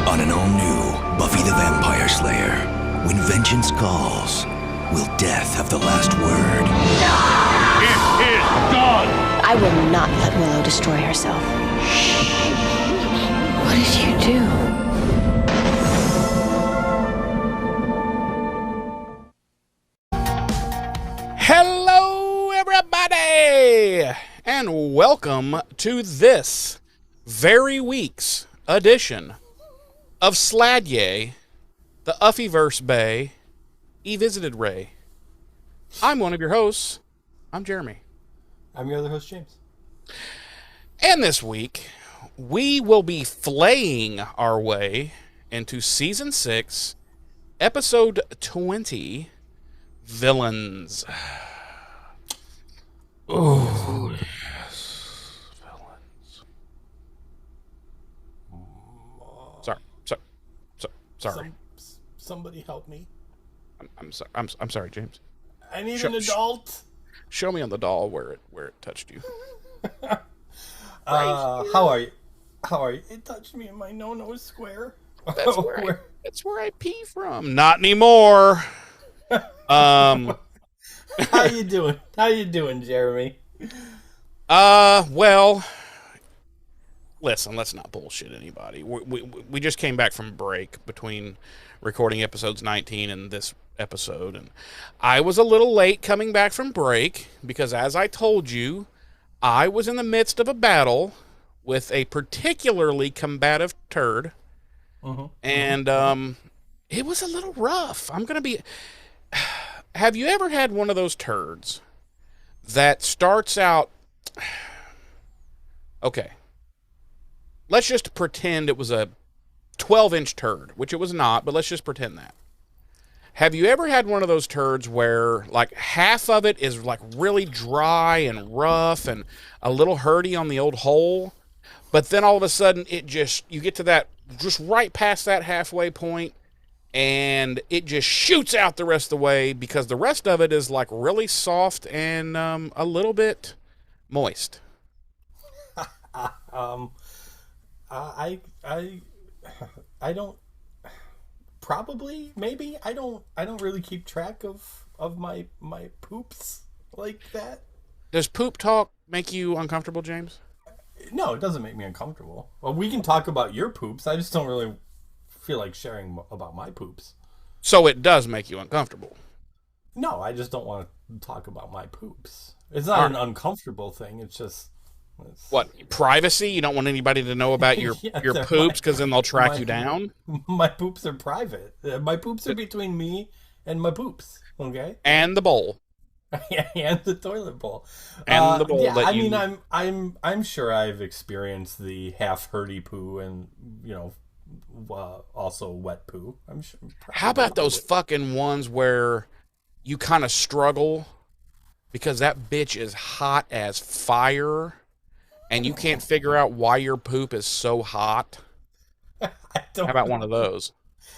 On an all-new Buffy the Vampire Slayer, when vengeance calls, will death have the last word? It is done! I will not let Willow destroy herself. What did you do? Hello, everybody, and welcome to this very week's edition of Sladye, the Uffyverse Bay, E-Visited Ray. I'm one of your hosts. I'm Jeremy. I'm your other host, James. And this week, we will be flaying our way into Season 6, Episode 20, Villains. Oh, yes. Villains. Sorry. Somebody help me. I'm sorry. I'm sorry, James. I need an adult. Show me on the doll where it touched you. How are you? It touched me in my no-nose square. That's where I pee from. Not anymore. How you doing, Jeremy? Well, listen, let's not bullshit anybody. We just came back from break between recording episodes 19 and this episode, and I was a little late coming back from break because, as I told you, I was in the midst of a battle with a particularly combative turd, and it was a little rough. Have you ever had one of those turds that starts out... Okay. Let's just pretend it was a 12-inch turd, which it was not, but let's just pretend that. Have you ever had one of those turds where, like, half of it is, like, really dry and rough and a little hurty on the old hole, but then all of a sudden you get to that, just right past that halfway point, and it just shoots out the rest of the way because the rest of it is, like, really soft and a little bit moist? I don't. Probably, maybe. I don't really keep track of my poops like that. Does poop talk make you uncomfortable, James? No, it doesn't make me uncomfortable. Well, we can talk about your poops. I just don't really feel like sharing about my poops. So it does make you uncomfortable? No, I just don't want to talk about my poops. It's not an uncomfortable thing. It's just... What, privacy? You don't want anybody to know about your poops because then they'll track you down? My poops are private. My poops are between me and my poops, okay? And the bowl. And the toilet bowl. And the bowl. Yeah, I mean, I'm sure I've experienced the half hurdy poo and, also wet poo. I'm sure. How about those fucking ones where you kind of struggle because that bitch is hot as fire and you can't figure out why your poop is so hot? How about one of those?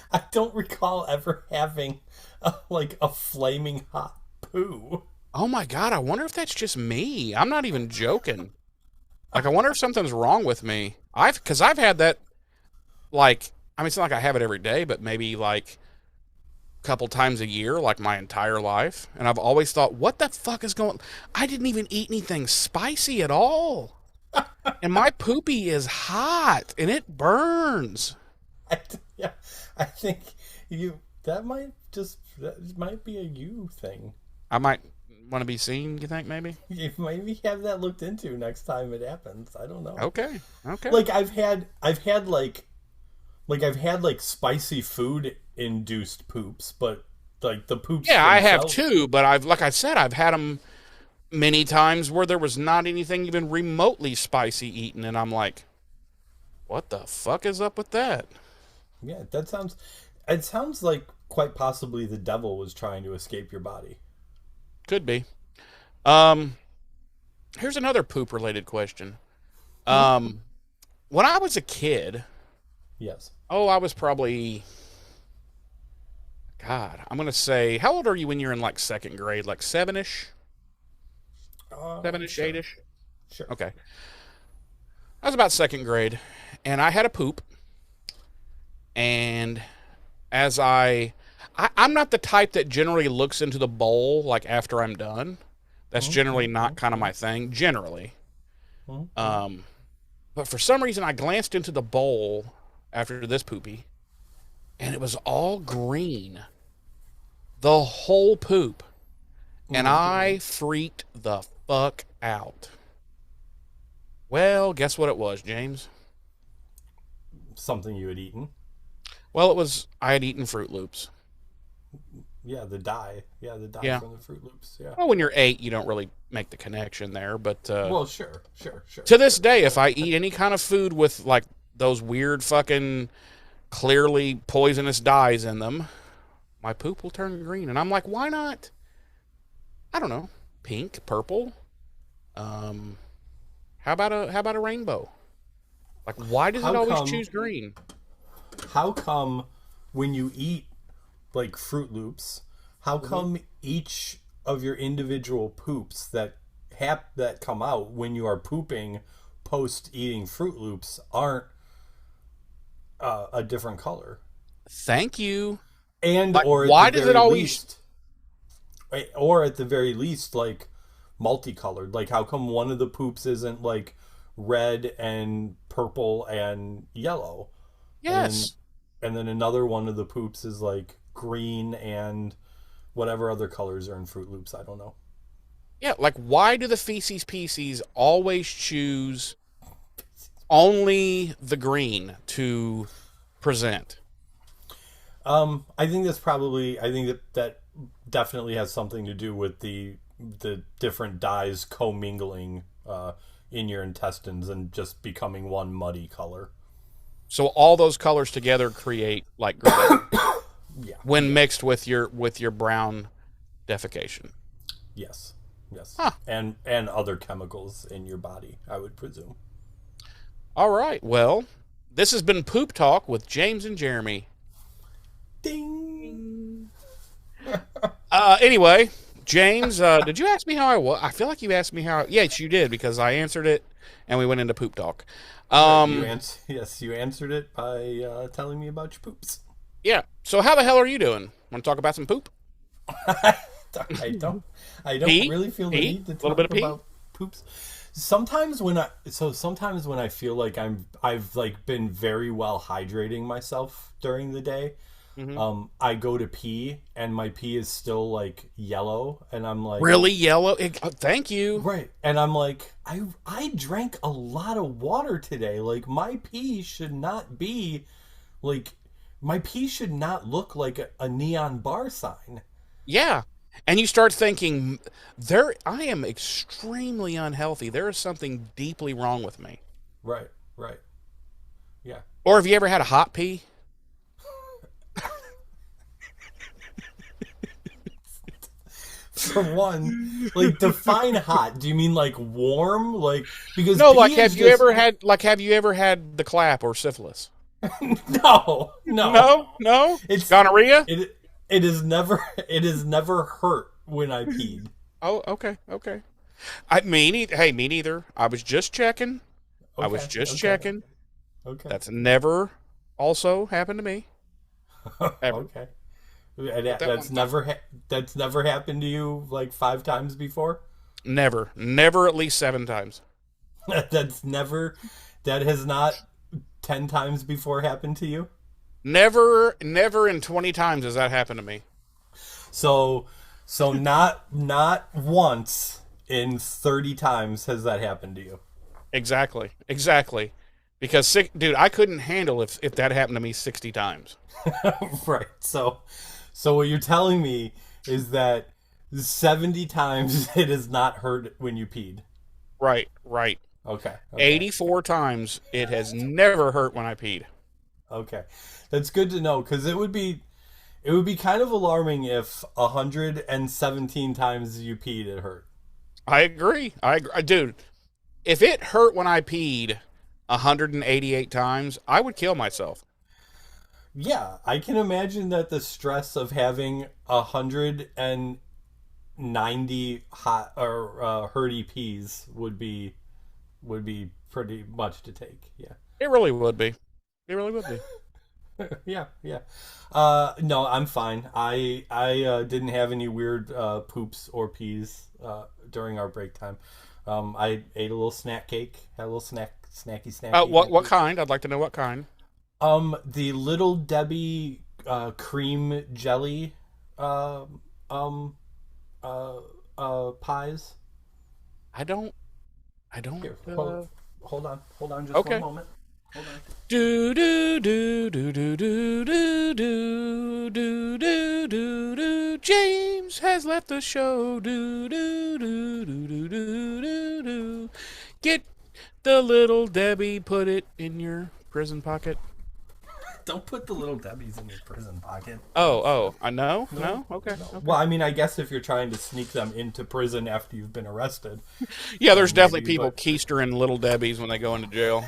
I don't recall ever having a flaming hot poo. Oh my God, I wonder if that's just me. I'm not even joking. Like, I wonder if something's wrong with me. Because I've had that, it's not like I have it every day, but maybe like a couple times a year, like my entire life. And I've always thought, what the fuck is going... I didn't even eat anything spicy at all. And my poopy is hot and it burns. I think that might be a you thing. I might want to be seen, you think, maybe? You maybe have that looked into next time it happens. I don't know. Okay. Like I've had spicy food induced poops, but like the poops. Yeah, I have too, but I've had them many times where there was not anything even remotely spicy eaten, and I'm like, what the fuck is up with that? Yeah, it sounds like quite possibly the devil was trying to escape your body. Could be. Here's another poop related question. When I was a kid, yes. Oh, I was probably, God, I'm going to say, how old are you when you're in like second grade? Like seven-ish? Seven-ish, sure. eight-ish? Sure. Okay. I was about second grade, and I had a poop, And as I'm not the type that generally looks into the bowl like after I'm done. That's generally not kind of my thing, generally. But for some reason, I glanced into the bowl after this poopy, and it was all green. The whole poop. And I freaked the fuck out. Well, guess what it was, James? Something you had eaten. Well, I had eaten Fruit Loops. Yeah, the dye. Yeah, the dye from the Fruit Loops. Yeah. Well, when you're 8, you don't really make the connection there, but well, sure. To this day, if I eat any kind of food with like those weird fucking clearly poisonous dyes in them, my poop will turn green, and I'm like, why not? I don't know, pink, purple. How about a rainbow? Like, why does it always choose green? How come when you eat like Fruit Loops, how come each of your individual poops that come out when you are pooping post eating Fruit Loops aren't a different color? Thank you. And like, or why does it always? Or at the very least, like multicolored. Like, how come one of the poops isn't like red and purple and yellow? Yes. And then another one of the poops is like green and whatever other colors are in Fruit Loops. I don't know. Yeah, like, why do the feces pieces always choose only the green to present? I think that definitely has something to do with the different dyes commingling in your intestines and just becoming one muddy color. So all those colors together create like green. Yeah. When mixed with your brown defecation. Yes. Huh. And other chemicals in your body, I would presume. All right. Well, this has been Poop Talk with James and Jeremy. Ding. Anyway, James, did you ask me how I was? I feel like you asked me how. Yes, you did, because I answered it, and we went into Poop Talk. Yes, you answered it by telling me about your poops. Yeah. So how the hell are you doing? Want to talk about some poop? I don't really feel the need to talk about poops. Sometimes when I feel like I've like been very well hydrating myself during the day, I go to pee and my pee is still like yellow, and I'm like, really yellow? Thank you. Right, and I'm like, I drank a lot of water today. Like, my pee should not be like, my pee should not look like a neon bar sign. Yeah. And you start thinking, I am extremely unhealthy. There is something deeply wrong with me. Right. Yeah. Or have you ever had a hot pee? For one, like, define hot. Do you mean like warm? Like, because no, like have you ever had the clap or syphilis? No. It's gonorrhea. It is never hurt when I peed. Oh, okay. Me neither. I was just checking. Checking. Okay. That's never also happened to me. Ever. Okay. That's never happened to you like 5 times before? Never at least 7 times. That has not 10 times before happened to you? Never in 20 times has that happened to me. So not once in 30 times has that happened to you. Exactly. Because dude, I couldn't handle if that happened to me 60 times. Right. So what you're telling me is that 70 times it has not hurt when you peed. Right. Okay. 84 times it has never hurt when I peed. Okay. That's good to know, because it would be kind of alarming if 117 times you peed it hurt. I agree. Dude, if it hurt when I peed 188 times, I would kill myself. Yeah, I can imagine that the stress of having 190 hot or hurty peas would be pretty much to take. Yeah. It really would be. Yeah, yeah. No, I'm fine. I didn't have any weird poops or pees during our break time. I ate a little snack cake. Had a little snacky. What kind? I'd like to know what kind. The Little Debbie cream jelly pies. I don't. Here, hold on, just Okay. one moment. Hold on. Do do do do do do do do do do do do. James has left the show. Do do do do do do do do. Get the Little Debbie. Put it in your prison pocket. Don't put the Little Debbies in your prison pocket. Oh, I know. No? Okay. Well, I mean, I guess if you're trying to sneak them into prison after you've been arrested. Yeah, there's definitely maybe, people but... keistering Little Debbies when they go into jail.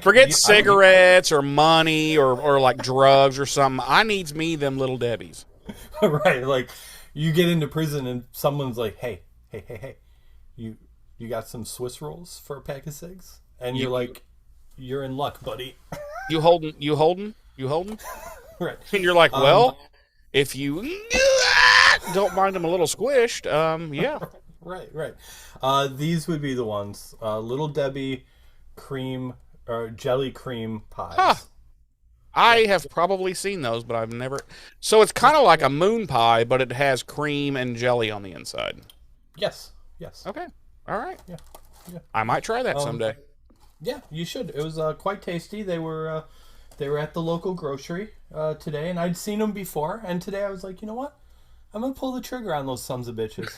Forget cigarettes or money or like drugs or something. I needs me them Little Debbies. Right, like you get into prison and someone's like, hey, you got some Swiss rolls for a pack of cigs? And you're like, you're in luck, buddy. You holding? Right. And you're like, well, if you don't mind them a little squished, yeah. Right. These would be the ones. Little Debbie cream or jelly cream pies. Huh. I have probably seen those, but I've never. So it's kind of like a moon pie, but it has cream and jelly on the inside. Yes. Okay. All right. Yeah. I might try that someday. Yeah, you should. It was quite tasty. They were at the local grocery today, and I'd seen them before. And today I was like, you know what? I'm gonna pull the trigger on those sons of bitches.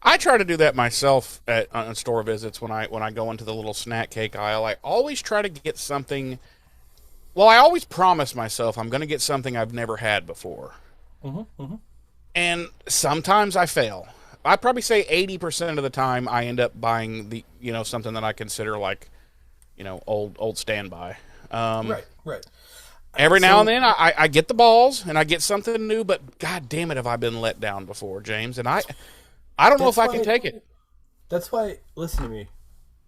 I try to do that myself on store visits when I go into the little snack cake aisle. I always try to get something. Well, I always promise myself I'm going to get something I've never had before. And sometimes I fail. I'd probably say 80% of the time I end up buying something that I consider like, old standby. Right. Every now and then I get the balls and I get something new, but god damn it, have I been let down before, James? And I don't know if I can take it. That's why, listen to me,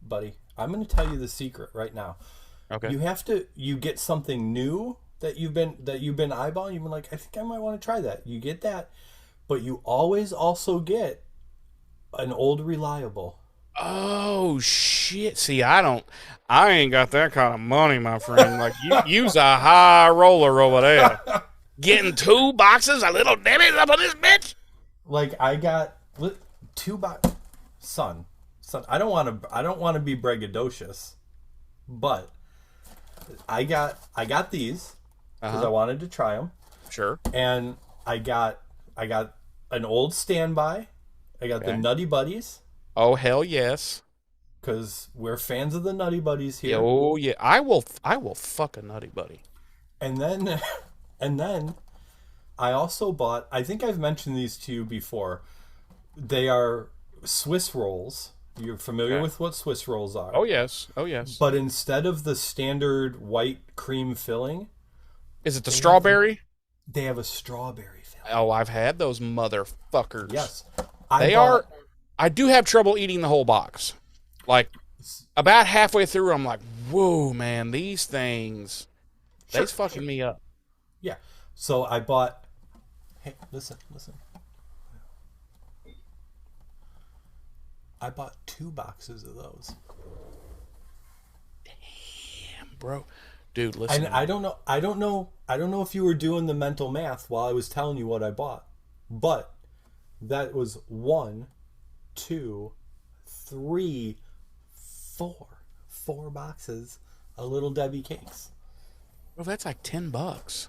buddy. I'm going to tell you the secret right now. Okay. You get something new that you've been eyeballing. You've been like, I think I might want to try that. You get that, but you always also get an old reliable. Oh shit! See, I ain't got that kind of money, my friend. Like you's a high roller over there. Getting 2 boxes of Little Debbie's up on this bitch. Like I got 2 boxes. Son. I don't want to be braggadocious, but I got these because I wanted to try them. Sure. And I got an old standby. I got the Nutty Buddies. Oh hell yes! Because we're fans of the Nutty Buddies here. Oh yeah, I will fuck a Nutty Buddy. And then, I also bought. I think I've mentioned these to you before. They are Swiss rolls. You're familiar with what Swiss rolls are? Oh yes. But instead of the standard white cream filling, is it the strawberry? They have a strawberry filling. Oh, I've had those motherfuckers. Yes, I do have trouble eating the whole box. Like, about halfway through, I'm like, whoa, man, these things, they's fucking me up. Yeah. So I bought... Hey, listen. I bought 2 boxes of those. Damn, bro. Dude, listen. And I don't know if you were doing the mental math while I was telling you what I bought. But that was 1, 2, 3, 4 boxes of Little Debbie cakes. Well, that's like $10.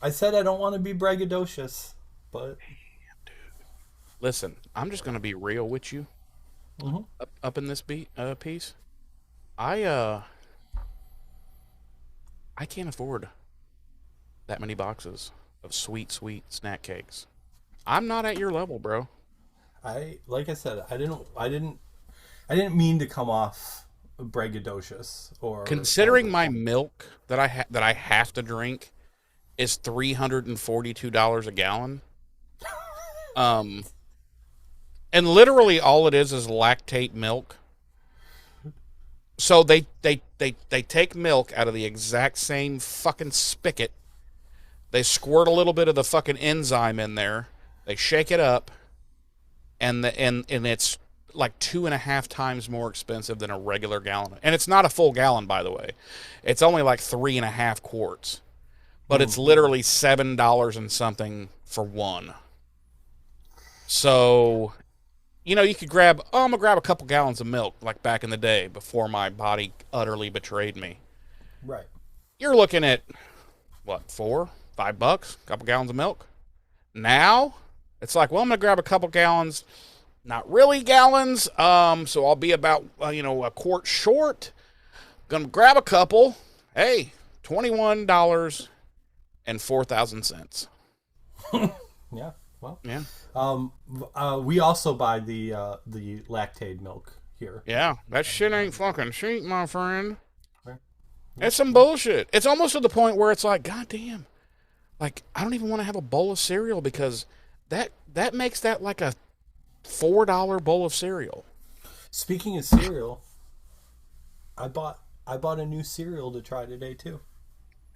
I said I don't want to be braggadocious, but damn, dude. Listen, I'm just gonna be real with you. Up in this piece, I can't afford that many boxes of sweet snack cakes. I'm not at your level, bro. Like I said, I didn't mean to come off braggadocious or considering my milk that I have to drink is $342 a gallon. And literally all it is lactate milk. So they take milk out of the exact same fucking spigot. They squirt a little bit of the fucking enzyme in there. They shake it up, and it's like 2.5 times more expensive than a regular gallon. And it's not a full gallon, by the way. It's only like 3.5 quarts. But it's literally $7 and something for one. So, you know, you could I'm gonna grab a couple gallons of milk, like back in the day, before my body utterly betrayed me. Right. You're looking at, what, $4, $5, a couple gallons of milk? Now, it's like, well, I'm gonna grab a couple gallons, not really gallons, so I'll be about, a quart short. Gonna grab a couple. Hey, $21.04. Yeah. Well. Yeah. We also buy the lactate milk here. Yeah, that shit ain't fucking cheap, my friend. Right. It's some bullshit. It's almost to the point where it's like, goddamn, like I don't even want to have a bowl of cereal because that makes that like a $4 bowl of cereal. Speaking of cereal, I bought a new cereal to try today too.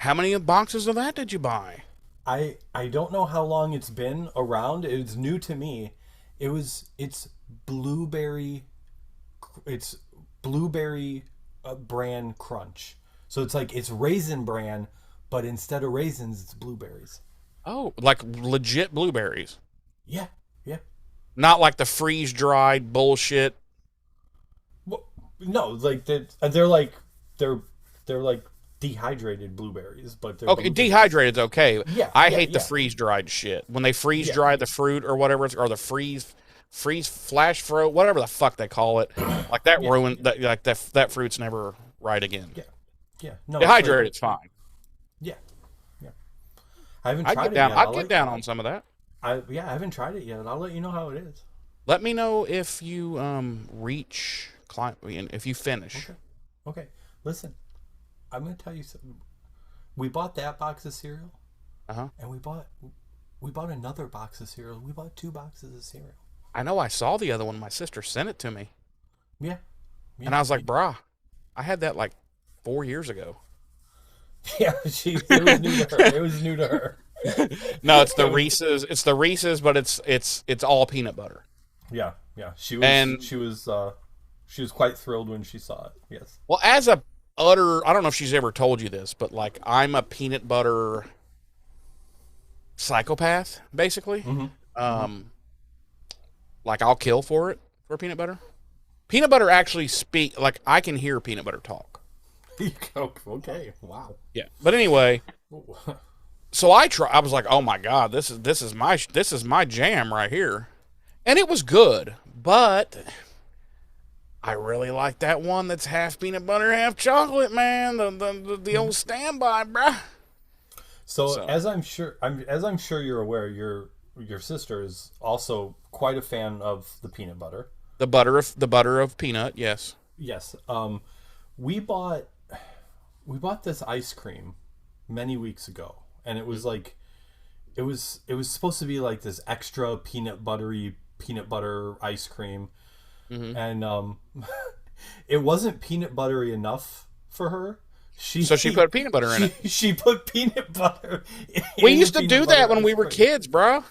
How many boxes of that did you buy? I don't know how long it's been around. It's new to me. It's blueberry bran crunch. So it's raisin bran, but instead of raisins, it's blueberries. Oh, like legit blueberries. Yeah. Not like the freeze dried bullshit. Well, no, like they're like dehydrated blueberries, but they're okay. Dehydrated's okay. Yeah, I hate the freeze dried shit when they freeze dry the fruit or whatever, or the freeze flash froze, whatever the fuck they call it. Like that ruined that. Like that fruit's never right again. Yeah. No, dehydrated, it's fine. Yeah. I haven't tried it yet. I'd get down on some of that. I haven't tried it yet. I'll let you know how it is. Let me know if you if you finish. Okay. Listen, I'm gonna tell you something. We bought that box of cereal, and we bought another box of cereal. We bought 2 boxes of cereal. I know. I saw the other one. My sister sent it to me. Yeah. And I was like, "Brah, I had that like 4 years ago." Yeah, it was new to her. It was new to her. No, it's the Reese's. It's the Reese's, but it's all peanut butter. Yeah. She was quite thrilled when she saw it. Yes. Well, as a I don't know if she's ever told you this, but like I'm a peanut butter psychopath, basically. Like I'll kill for peanut butter. Peanut butter actually like I can hear peanut butter talk. Okay. Wow. Yeah. But anyway, so I was like, oh my God, this is my jam right here. And it was good, but I really like that one that's half peanut butter, half chocolate, man. The old standby, bruh. So as I'm sure you're aware, your sister is also quite a fan of the peanut butter. The butter of peanut, yes. Yes. We bought this ice cream many weeks ago, and it was like it was supposed to be like this extra peanut butter ice cream. And it wasn't peanut buttery enough for her. She put peanut butter in it. She put peanut butter. We used to do that when we were kids, bro.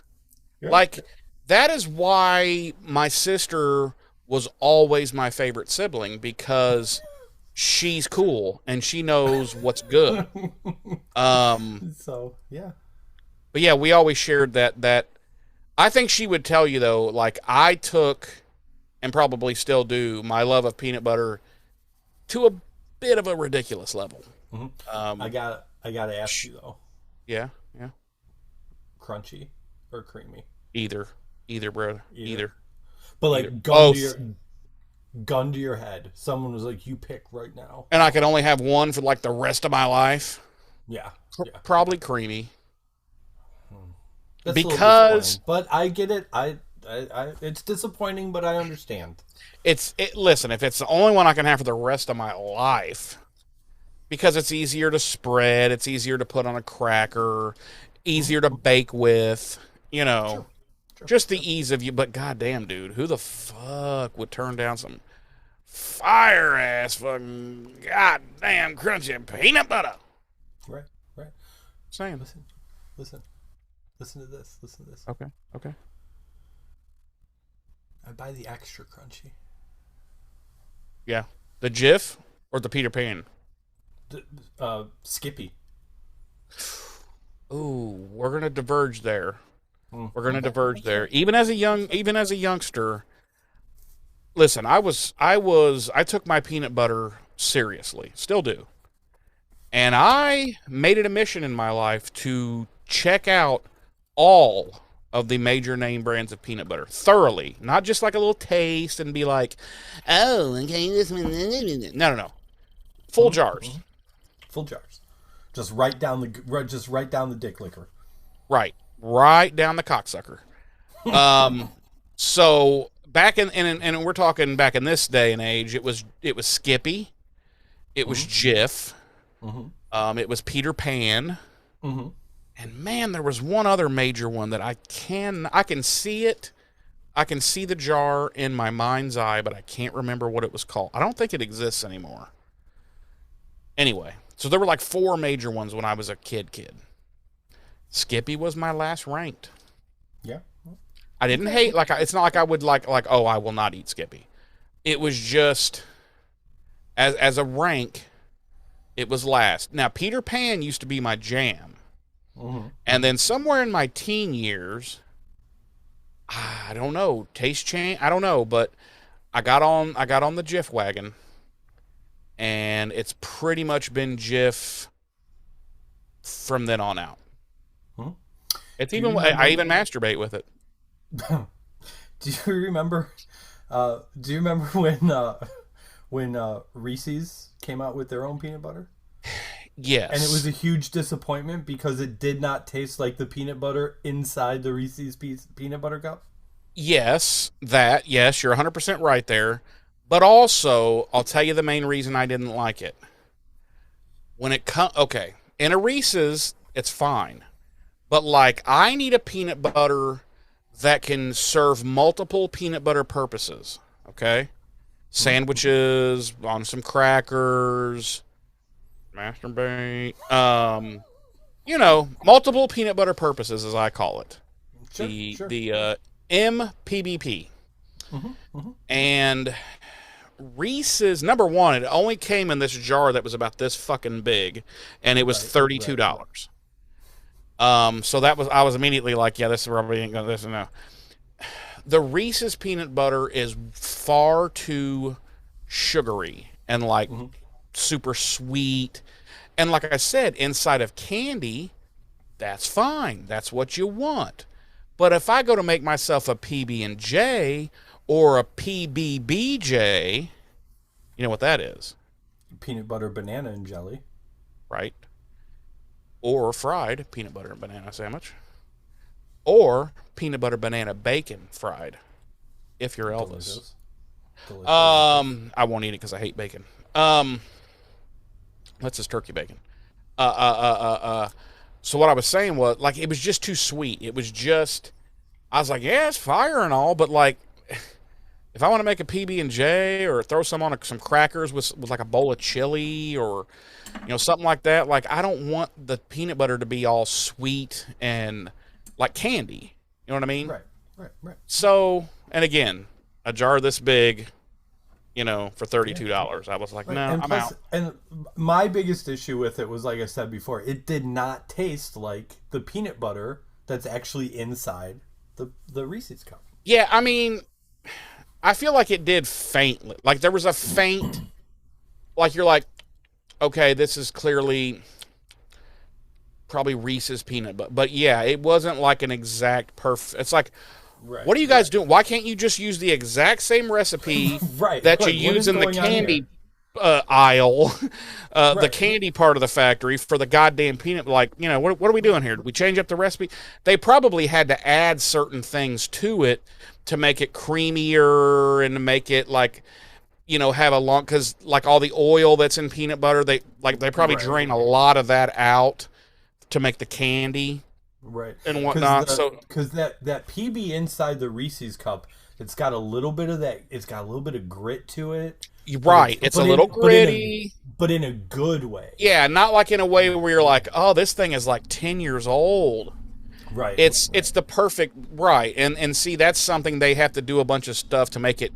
Yeah. Like that is why my sister was always my favorite sibling, because she's cool and she knows what's good. So yeah. But yeah, we always shared that. I think she would tell you though, like I took, and probably still do, my love of peanut butter to a bit of a ridiculous level. I gotta ask you though. Yeah. Crunchy or creamy? Either, bro. Either. But like gun to your head, someone was like, "You pick right now," and I could only have one for like the rest of my life. Yeah. Probably creamy. That's because, but I get it. I it's disappointing, but I understand. Listen, if it's the only one I can have for the rest of my life, because it's easier to spread, it's easier to put on a cracker, easier to bake with, Sure. Just the ease of you. But goddamn, dude, who the fuck would turn down some fire ass fucking goddamn crunchy peanut butter. Right, right. Saying. Listen to this. Listen to this. Okay. I buy the extra crunchy. Yeah. The Jif or the Peter Pan? Skippy. Ooh, we're gonna diverge there. We're gonna diverge there. Even as a youngster, listen, I took my peanut butter seriously, still do. And I made it a mission in my life to check out all of the major name brands of peanut butter thoroughly, not just like a little taste and be like, oh, okay, this one. No. Full jars. Full jars. Just right down the dick liquor. Right down the cocksucker. So back in and we're talking back in this day and age, it was Skippy, it was Jif, it was Peter Pan, and man, there was one other major one that I can see it. I can see the jar in my mind's eye, but I can't remember what it was called. I don't think it exists anymore. Anyway, so there were like 4 major ones when I was a kid. Skippy was my last ranked. Yeah. I didn't hate, it's not like I would oh, I will not eat Skippy. It was just, as a rank, it was last. Now, Peter Pan used to be my jam. And then somewhere in my teen years, I don't know, taste change, I don't know, but I got on the Jif wagon, and it's pretty much been Jif from then on out. It's even I even masturbate with it. Do you remember when Reese's came out with their own peanut butter? Yes. And it was a huge disappointment because it did not taste like the peanut butter inside the Reese's peanut butter cup? Yes, you're 100% right there. But also, I'll tell you the main reason I didn't like it. Okay, in a Reese's, it's fine. But I need a peanut butter that can serve multiple peanut butter purposes, okay? Sandwiches, on some crackers, masturbate, multiple peanut butter purposes, as I call it. Sure. The MPBP. And Reese's, number one, it only came in this jar that was about this fucking big, and it was $32. So I was immediately like, yeah, this probably ain't gonna, no. The Reese's peanut butter is far too sugary and super sweet. And like I said, inside of candy, that's fine. That's what you want. But if I go to make myself a PB&J or a PBBJ, you know what that is? Peanut butter, banana, and jelly. Right. Or fried peanut butter and banana sandwich. Or peanut butter, banana, bacon fried. If you're Elvis. Delicious. I won't eat it because I hate bacon. That's just turkey bacon. So what I was saying was, it was just too sweet. It was just, I was like, yeah, it's fire and all, but if I want to make a PB&J or throw some on some crackers with a bowl of chili or, something like that, I don't want the peanut butter to be all sweet and like candy. You know what I mean? Right. So, and again, a jar this big, for $32. I was like, no, I'm out. And my biggest issue with it was, like I said before, it did not taste like the peanut butter that's actually inside the Reese's cup. Yeah, I mean, I feel like it did faintly. There was a faint, you're like, okay, this is clearly probably Reese's peanut butter. But yeah, it wasn't like an exact perfect. It's like, what are you guys doing? Why can't you just use the exact same recipe that you use in the candy aisle, the candy part of the factory for the goddamn peanut? What are we doing here? Did we change up the recipe? They probably had to add certain things to it to make it creamier and to make it have a long, because all the oil that's in peanut butter, they probably drain a lot of that out to make the candy. Right. And whatnot. Because that PB inside the Reese's cup, it's got a little bit of that. It's got a little bit of grit to it. You're right. It's a little gritty. But in a good way. Yeah, not like in a way where you're like, oh, this thing is like 10 years old. Right. It's the perfect, right. And see, that's something they have to do a bunch of stuff to make it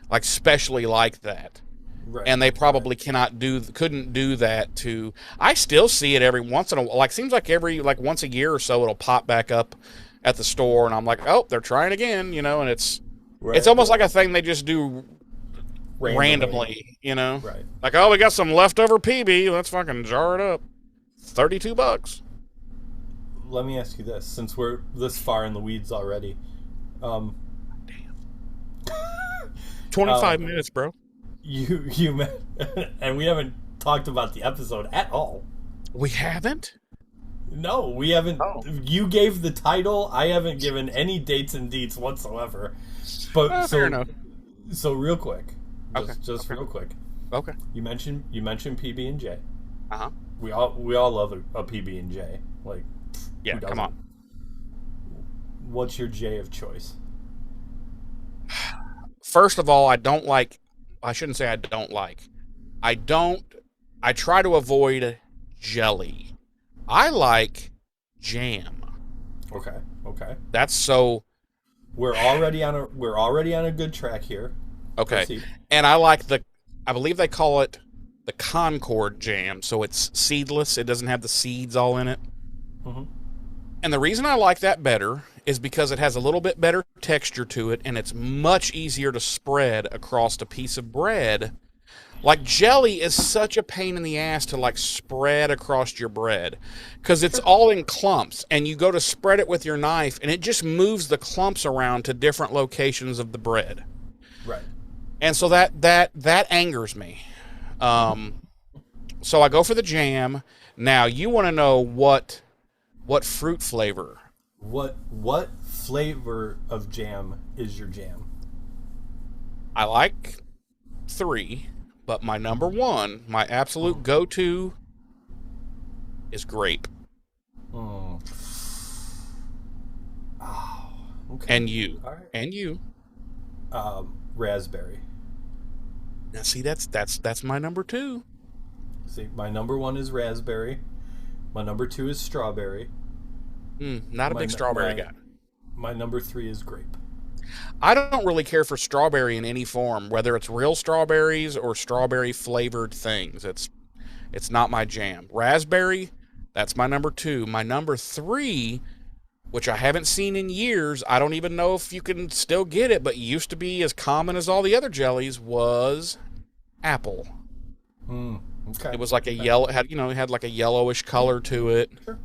like specially like that. Right. And they probably couldn't do that to. I still see it every once in a while. Like, seems like once a year or so it'll pop back up at the store, and I'm like, oh, they're trying again, and it's almost like a thing they just do randomly, Right. Like, oh, we got some leftover PB, let's fucking jar it up. $32. Let me ask you this, since we're this far in the weeds already. Damn. 25 minutes, bro. You and we haven't talked about the episode at all. We haven't? No, we haven't. Oh. You gave the title. I haven't given any dates and deets whatsoever. But fair enough. So real quick, just okay. real quick. Okay. You mentioned PB and J. Uh-huh. We all love a PB and J. Like, yeah, come on. What's your J of choice? First of all, I shouldn't say I don't like. I try to avoid jelly. I like jam. Okay. That's so. We're already on a good track here. Okay. Proceed. And I like I believe they call it the Concord jam, so it's seedless. It doesn't have the seeds all in it. Mm-hmm. And the reason I like that better is because it has a little bit better texture to it, and it's much easier to spread across a piece of bread. Like, jelly is such a pain in the ass to, like, spread across your bread, because it's all in clumps, and you go to spread it with your knife, and it just moves the clumps around to different locations of the bread. Right. And so that angers me. So I go for the jam. Now, you want to know what fruit flavor? What flavor of jam is your jam? I like 3, but my number 1, my absolute go-to, is grape. Oh, okay. And you. All right. And you. Raspberry. Now, see, that's my number 2. See, my number 1 is raspberry. My number 2 is strawberry. Not a big strawberry guy. My number 3 is grape. I don't really care for strawberry in any form, whether it's real strawberries or strawberry flavored things. It's not my jam. Raspberry, that's my number 2. My number 3, which I haven't seen in years, I don't even know if you can still get it, but used to be as common as all the other jellies, was apple. Okay. It was like a yellow, it had like a yellowish color to it. Sure.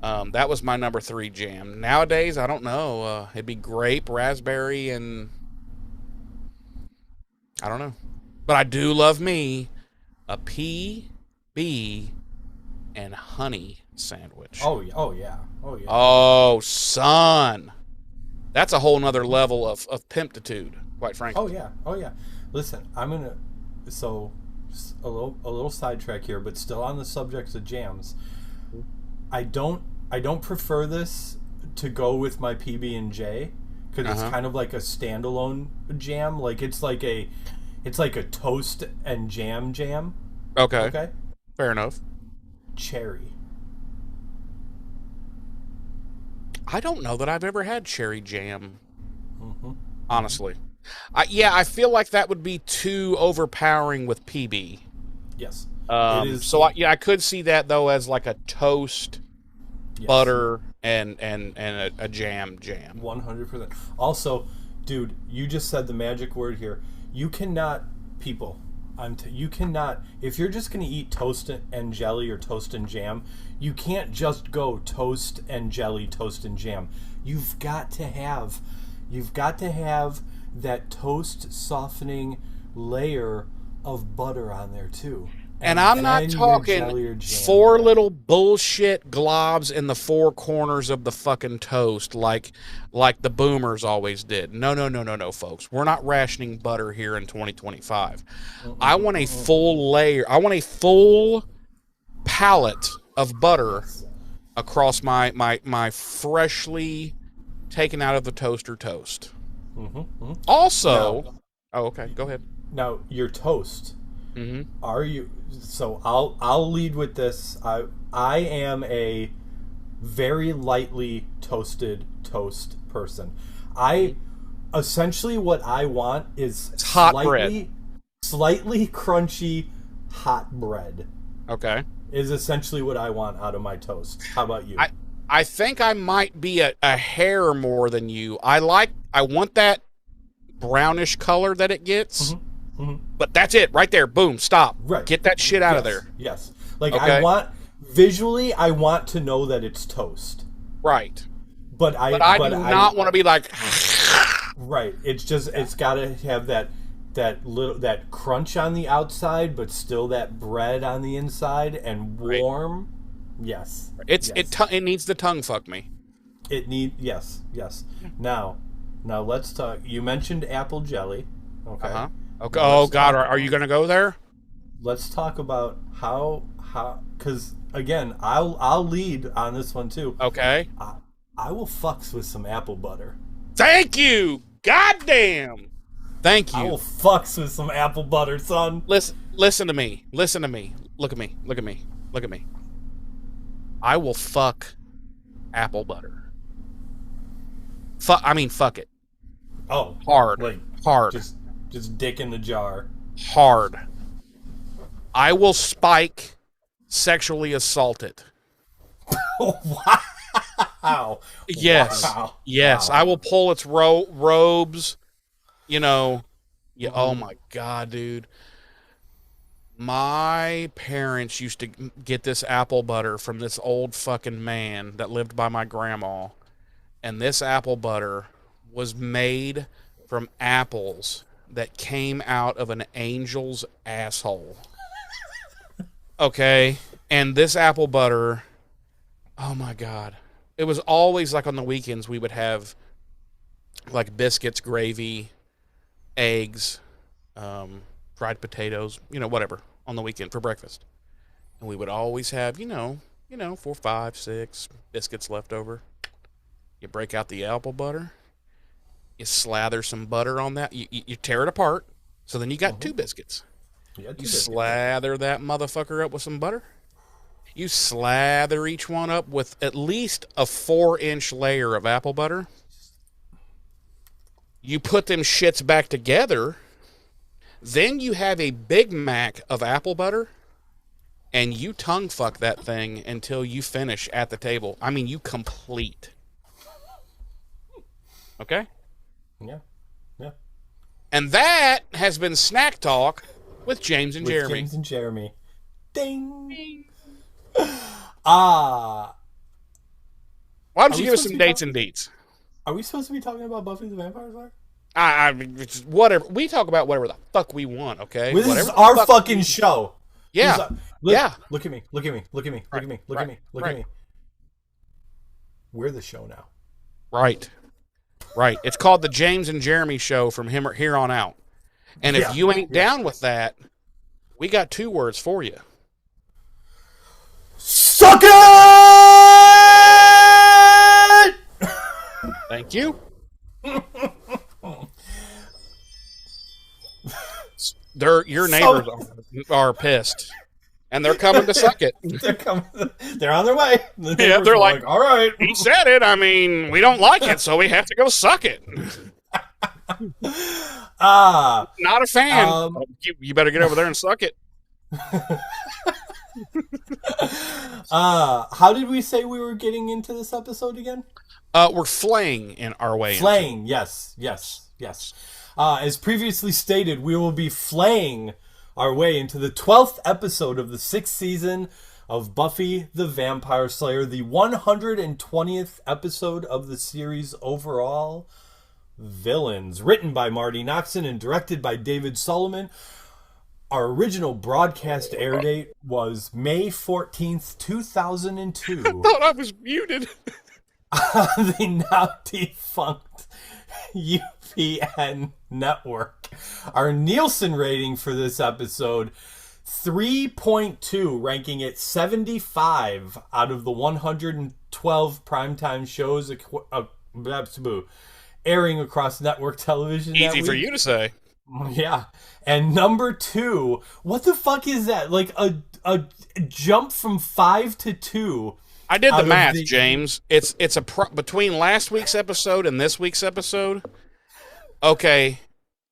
That was my number 3 jam. Nowadays, I don't know. It'd be grape, raspberry, and I don't know. But I do love me a PB and honey sandwich. Oh yeah. Oh, son. That's a whole nother level of pimptitude, quite frankly. Oh yeah. Listen, I'm gonna a little sidetrack here, but still on the subject of jams. I don't prefer this to go with my PB and J, because it's kind of like a standalone jam. Like it's like a toast and jam. Okay. Fair enough. Cherry. I don't know that I've ever had cherry jam. Honestly. I feel like that would be too overpowering with PB. Yes. It is. So I could see that though as like a toast, butter, and a jam. 100%. Also, dude, you just said the magic word here. You cannot, people. You cannot. If you're just going to eat toast and jelly or toast and jam, you can't just go toast and jelly, toast and jam. You've got to have that toast softening layer of butter on there too. And I'm not talking 4 little bullshit globs in the 4 corners of the fucking toast like the boomers always did. No, folks. We're not rationing butter here in 2025. I want a full layer. I want a full palette of butter across my freshly taken out of the toaster toast. Also... Oh, okay. Go ahead. Now your toast. Mm-hmm. Are you? So I'll lead with this. I am a very lightly toasted toast person. Essentially what I want is hot bread. Slightly crunchy hot bread. Okay. Is essentially what I want out of my toast. How about you? I think I might be a hair more than you. I want that brownish color that it gets. Mm-hmm. Mm-hmm. But that's it right there. Boom, stop. Right. Get that shit out of there. Yes. Like okay. I want to know that it's toast. Right. But I do not want to be like right. It's just it's got to have that crunch on the outside, but still that bread on the inside and warm. Right. Yes. It needs to tongue fuck me. Yes. Now let's talk. You mentioned apple jelly. Okay. Uh-huh. Okay. Oh God, are you going to go there? Let's talk about how because again, I'll lead on this one too. Okay. I will fucks with some apple butter. Thank you. Goddamn. Thank you. I will fucks with some apple butter, son. Listen to me. Look at me. I will fuck apple butter. Fuck it. Oh. Hard. Like, hard. Just dick in the jar. Hard. I will spike sexually assault it. Wow. Yes. Wow. Yes. Wow. I will pull its robes. You know. Yeah. Oh my God, dude. My parents used to get this apple butter from this old fucking man that lived by my grandma. And this apple butter was made from apples that came out of an angel's asshole. Okay? And this apple butter, oh my God. It was always like on the weekends we would have like biscuits, gravy, eggs, fried potatoes, whatever, on the weekend for breakfast. And we would always have, 4, 5, 6 biscuits left over. You break out the apple butter. You slather some butter on that. You tear it apart. So then you got 2 biscuits. You slather that motherfucker up with some butter. You slather each one up with at least a 4-inch layer of apple butter. You put them shits back together. Then you have a Big Mac of apple butter. And you tongue fuck that thing until you finish at the table. I mean, you complete. Okay? Yeah. And that has been Snack Talk with James and Jeremy. James and Jeremy. Ding. Why don't you give us some dates and deets? Are we supposed to be talking about Buffy the Vampire Slayer? I mean, whatever. We talk about whatever the fuck we want, okay? This is our fucking show. Yeah. Look at me. Look at me. We're the show now. Right. It's called the James and Jeremy Show from here on out. And if you ain't down with that, we got 2 words for you. Suck it! Thank you. Your neighbors are pissed. And they're coming to suck it. They're on their way. They're like, all right. He said it. I mean, we don't like it, so we have to go suck it. Not a fan. You better get over there and suck it. How did we say we were getting into this episode again? We're flaying in our way. Flaying, yes. As previously stated, we will be flaying our way into the 12th episode of the 6th season of Buffy the Vampire Slayer, the 120th episode of the series overall, Villains, written by Marty Noxon and directed by David Solomon. Our original broadcast air date was May 14th, 2002. I thought I was muted. On the now defunct UPN network. Our Nielsen rating for this episode, 3.2, ranking it 75 out of the 112 primetime shows airing across network television. Easy for you to say. Yeah. And number 2, what the fuck is that? Like a jump from 5 to 2. I did the math, James. It's between last week's episode and this week's episode. Okay,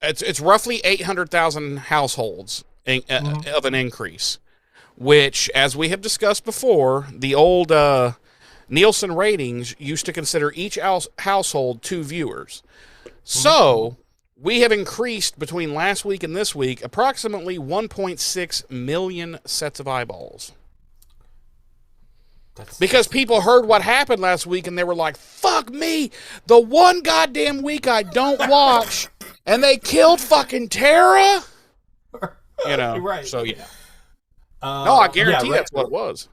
it's roughly 800,000 households of an increase, which, as we have discussed before, the old Nielsen ratings used to consider each household 2 viewers. So we have increased between last week and this week approximately 1.6 million sets of eyeballs. Because people heard what happened last week and they were like, fuck me, the one goddamn week I don't watch, and they killed fucking Tara? You know, right. So yeah. No, I guarantee that's what it was.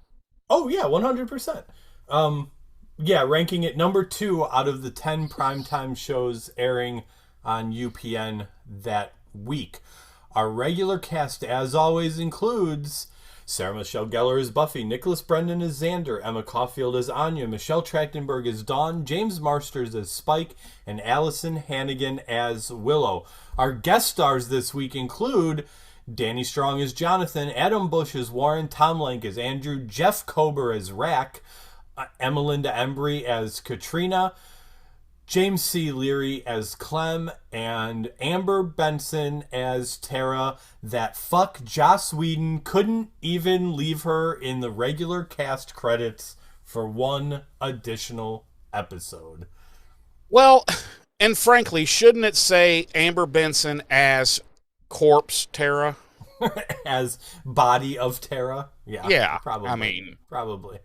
Oh, yeah, 100%. Yeah, ranking it number 2 out of the 10 primetime shows airing on UPN that week. Our regular cast, as always, includes Sarah Michelle Gellar as Buffy, Nicholas Brendan as Xander, Emma Caulfield as Anya, Michelle Trachtenberg as Dawn, James Marsters as Spike, and Allison Hannigan as Willow. Our guest stars this week include Danny Strong as Jonathan, Adam Bush as Warren, Tom Lank as Andrew, Jeff Kober as Rack, Emelinda Embry as Katrina, James C. Leary as Clem, and Amber Benson as Tara. That fuck Joss Whedon couldn't even leave her in the regular cast credits for one additional episode. Well, and frankly, shouldn't it say Amber Benson as Corpse Tara? As Body of Tara? Yeah, probably. I mean, probably.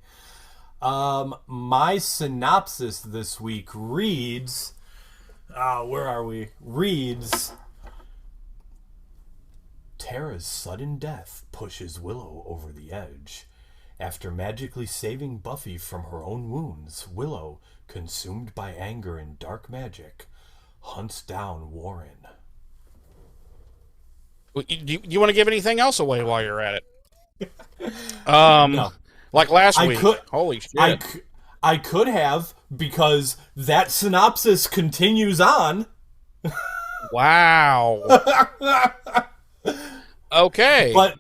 My synopsis this week reads, where are we? Reads, Tara's sudden death pushes Willow over the edge. After magically saving Buffy from her own wounds, Willow, consumed by anger and dark magic, hunts down Warren. You want to give anything else away while you're at it? No. Like last week. Holy shit. I could have, because that synopsis continues on. Wow. Okay. But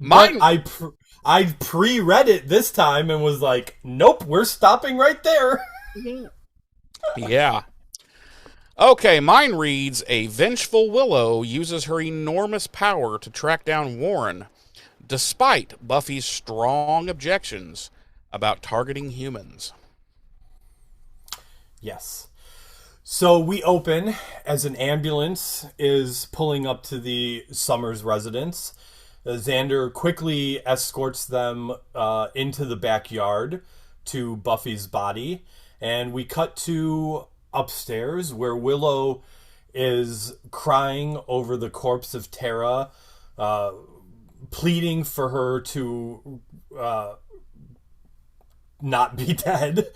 I pre-read it this time and was like, nope, we're stopping right there. Yeah. Okay, mine reads, a vengeful Willow uses her enormous power to track down Warren, despite Buffy's strong objections about targeting humans. Yes. So we open as an ambulance is pulling up to the Summers residence. Xander quickly escorts them into the backyard to Buffy's body. And we cut to upstairs where Willow is crying over the corpse of Tara, pleading for her to not be dead.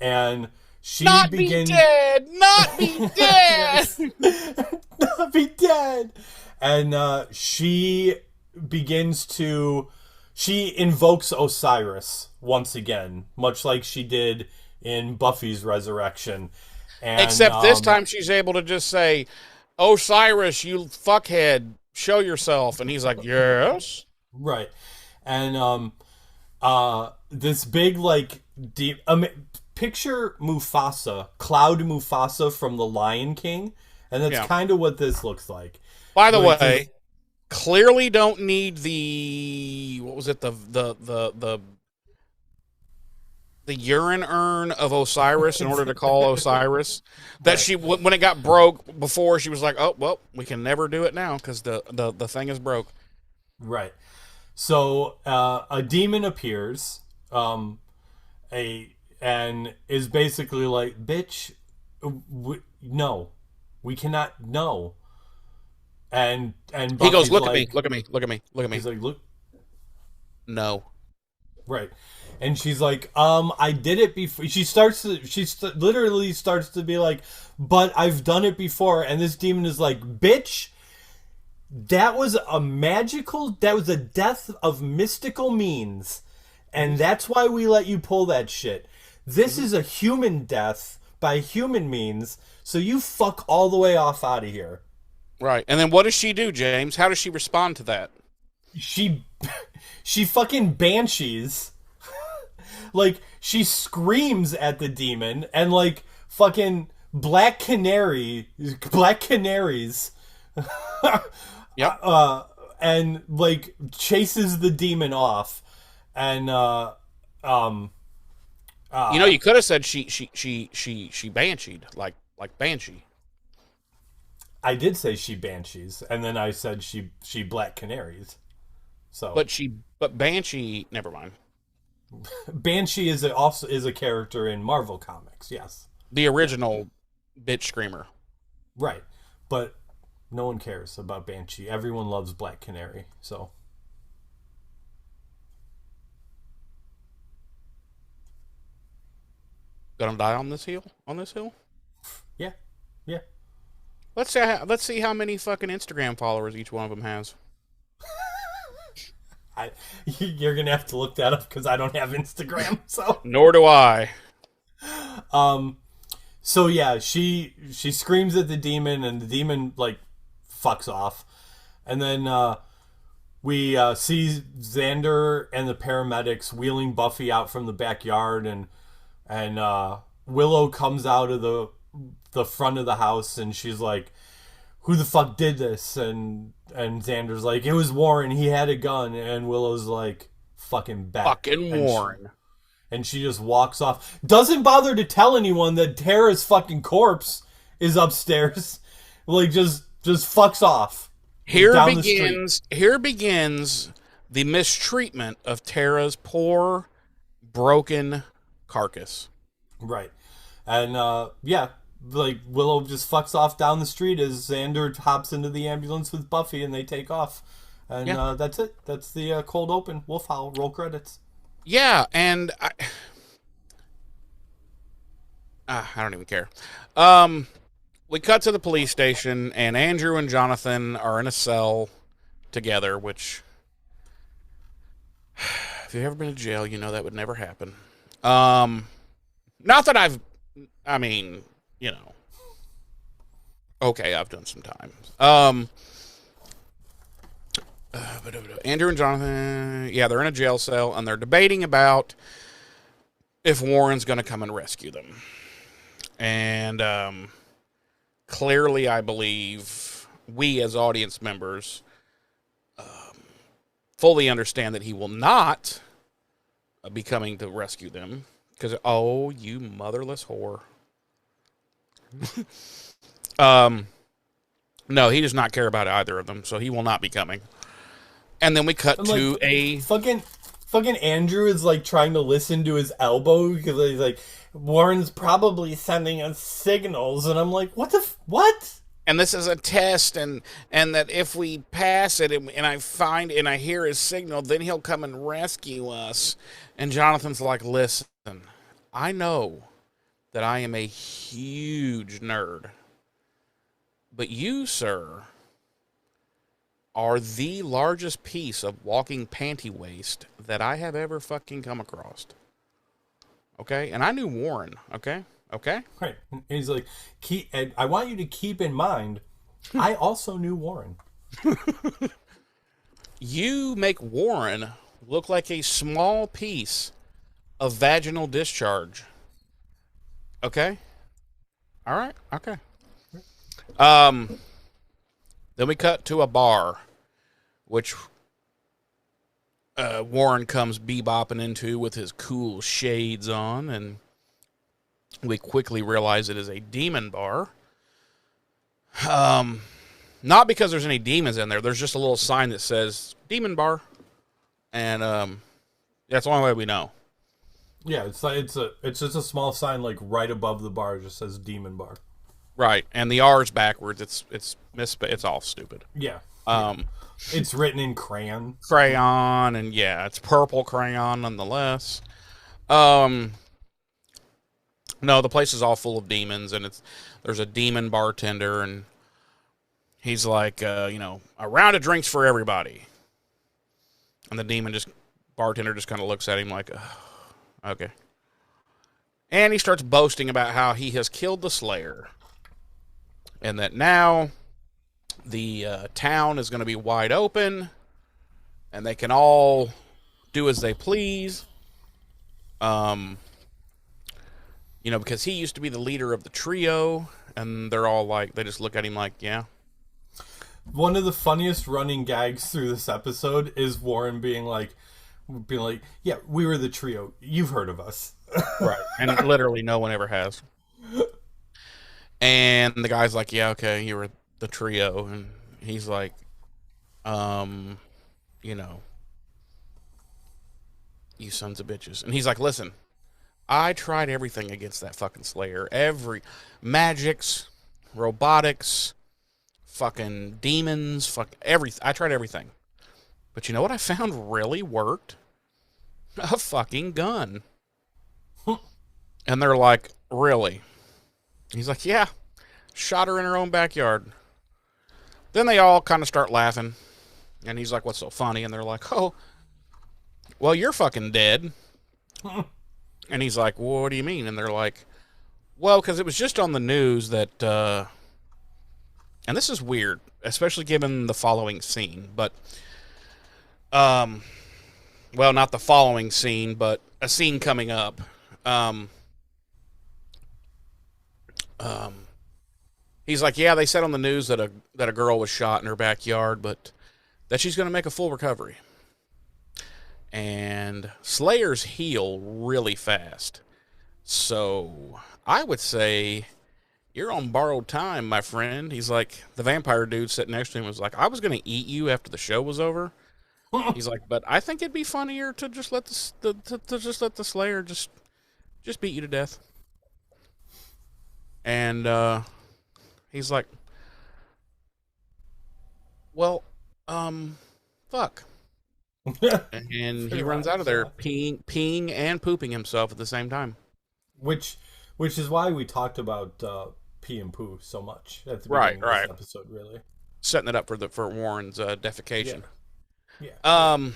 And she begins... Not be dead! Not be dead! And she begins to... She invokes Osiris once again, much like she did in Buffy's resurrection. And, except this time she's able to just say, Osiris, you fuckhead, show yourself. And he's like, yes. Right. And this big, like, deep... picture Mufasa, Cloud Mufasa from The Lion King. And that's kind of what this looks like. By the way, clearly don't need the... What was it? The urine urn of Osiris in order to call Osiris. That she, when it got broke before, she was like, oh, well, we can never do it now because the thing is broke. Right. So a demon appears and is basically like, bitch, no, we cannot, no. And Buffy's he goes, look like, at me. He's like, look. No. Right. And she's like, I did it before. She literally starts to be like, but I've done it before. And this demon is like, bitch, that was a death of mystical means. And that's why we let you pull that shit. This is a human death by human means. So you fuck all the way off out of here. Right. And then what does she do, James? How does she respond to that? She fucking banshees. Like, she screams at the demon, and like fucking black canaries Yep. and like chases the demon off. And you could have said she bansheed, like banshee. I did say she banshees, and then I said she black canaries. So, but banshee. Never mind. Banshee is a character in Marvel Comics. Yes, the original bitch screamer. Right, but no one cares about Banshee. Everyone loves Black Canary. So, gonna die on this hill. yeah. Let's see how many fucking Instagram followers each one of them has. You're gonna have to look that up because I don't have Instagram. So nor do I. So yeah, she screams at the demon, and the demon like fucks off, and then we see Xander and the paramedics wheeling Buffy out from the backyard, and Willow comes out of the front of the house, and she's like, "Who the fuck did this?" And Xander's like, "It was Warren. He had a gun." And Willow's like, "Fucking bet." Fucking Warren. And she just walks off. Doesn't bother to tell anyone that Tara's fucking corpse is upstairs. Like, just fucks off. Here begins the mistreatment of Tara's poor, broken carcass. Right. And, yeah, like, Willow just fucks off down the street as Xander hops into the ambulance with Buffy, and they take off. And that's it. That's the cold open. Wolf Howl. Roll credits. Yeah, and I don't even care. We cut to the police station, and Andrew and Jonathan are in a cell together, which, if you've ever been to jail, you know that would never happen. Not that okay, I've done some time. Andrew and Jonathan, they're in a jail cell, and they're debating about if Warren's going to come and rescue them. And clearly, I believe we as audience members fully understand that he will not be coming to rescue them. Because, oh, you motherless whore. No, he does not care about either of them, so he will not be coming. And then we cut to a fucking Andrew is like trying to listen to his elbow because he's like, Warren's probably sending us signals, and I'm like, what? And this is a test, and that if we pass it, and I hear his signal, then he'll come and rescue us. And Jonathan's like, listen, I know that I am a huge nerd, but you, sir, are the largest piece of walking panty waste that I have ever fucking come across. Okay? And I knew Warren. Okay? Right. And he's like, I want you to keep in mind, I also knew Warren. You make Warren look like a small piece of vaginal discharge. Okay? All right? Okay. Then we cut to a bar, which Warren comes bebopping into with his cool shades on, and we quickly realize it is a demon bar. Not because there's any demons in there. There's just a little sign that says demon bar, and that's the only way we know. Yeah, it's just a small sign like right above the bar. It just says demon bar. Right, and the R's backwards. It's all stupid. Yeah. It's written in crayon. And it's purple crayon nonetheless. No, the place is all full of demons, and there's a demon bartender, and he's like, a round of drinks for everybody. And the bartender just kind of looks at him like, okay. And he starts boasting about how he has killed the Slayer. And that now the town is going to be wide open, and they can all do as they please. Because he used to be the leader of the trio, and they're all like, they just look at him like, yeah. One of the funniest running gags through this episode is Warren being like, yeah, we were the trio. You've heard of us. Right. And literally no one ever has. And the guy's like, yeah, okay, you were the trio. And he's like, you sons of bitches. And he's like, listen, I tried everything against that fucking Slayer. Magics, robotics, fucking demons, everything. I tried everything. But you know what I found really worked? A fucking gun. And they're like, really? He's like, yeah. Shot her in her own backyard. Then they all kind of start laughing. And he's like, what's so funny? And they're like, oh, well, you're fucking dead. And he's like, well, what do you mean? And they're like, well, because it was just on the news that, and this is weird, especially given the following scene, but, well, not the following scene, but a scene coming up. He's like, yeah, they said on the news that a girl was shot in her backyard, but that she's going to make a full recovery. And Slayers heal really fast. So I would say you're on borrowed time, my friend. He's like, the vampire dude sitting next to him was like, I was going to eat you after the show was over. He's like, but I think it'd be funnier to just let the Slayer just beat you to death. And he's like, well, fuck. And he runs out of there peeing and pooping himself at the same time. Which is why we talked about pee and poo so much at the beginning of this episode, really. Setting it up for Warren's defecation. Yeah.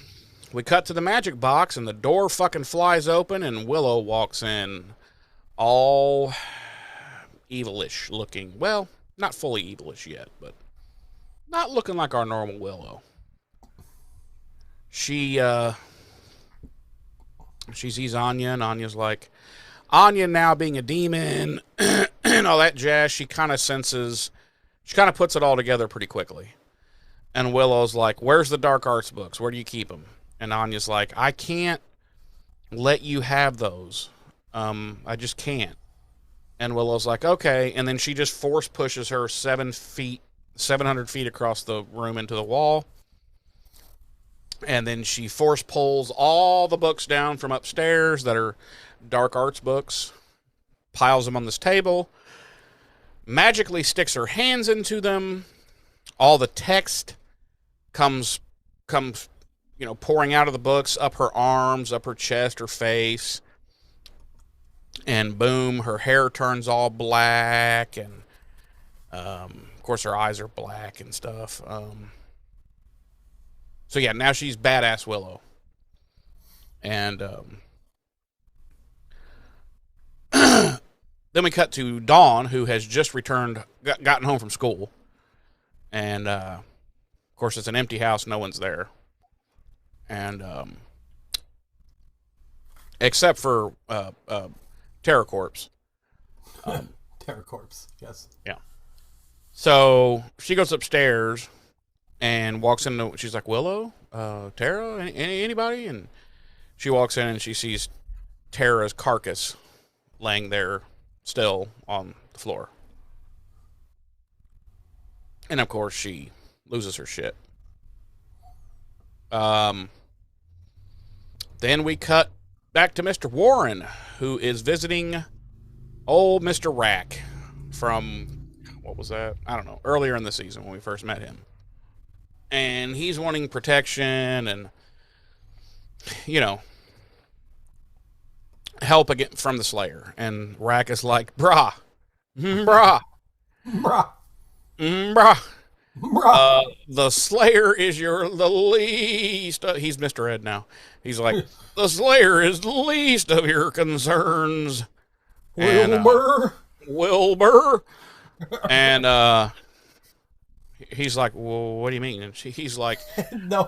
We cut to the magic box, and the door fucking flies open, and Willow walks in, all evilish looking. Well, not fully evilish yet, but not looking like our normal Willow. She sees Anya, and Anya's like, Anya now being a demon and all that jazz, she kind of puts it all together pretty quickly. And Willow's like, where's the dark arts books? Where do you keep them? And Anya's like, I can't let you have those. I just can't. And Willow's like, okay. And then she just force pushes her 700 feet across the room into the wall. And then she force pulls all the books down from upstairs that are dark arts books, piles them on this table, magically sticks her hands into them. All the text comes, pouring out of the books, up her arms, up her chest, her face. And boom, her hair turns all black. And, of course, her eyes are black and stuff. So yeah, now she's badass Willow. And then we cut to Dawn, who has just gotten home from school. And of course, it's an empty house, no one's there. And except for TerraCorps. TerraCorps, yes. Yeah. So she goes upstairs and walks in. She's like, Willow, Tara, anybody? And she walks in and she sees Tara's carcass laying there still on the floor. And of course, she loses her shit. Then we cut back to Mr. Warren, who is visiting old Mr. Rack from, what was that? I don't know, earlier in the season when we first met him. And he's wanting protection and, help from the Slayer. And Rack is like, brah. The Slayer is the least. He's Mr. Ed now. He's like, the Slayer is the least of your concerns. Wilbur. And, he's like, well, what do you mean? And he's like, no,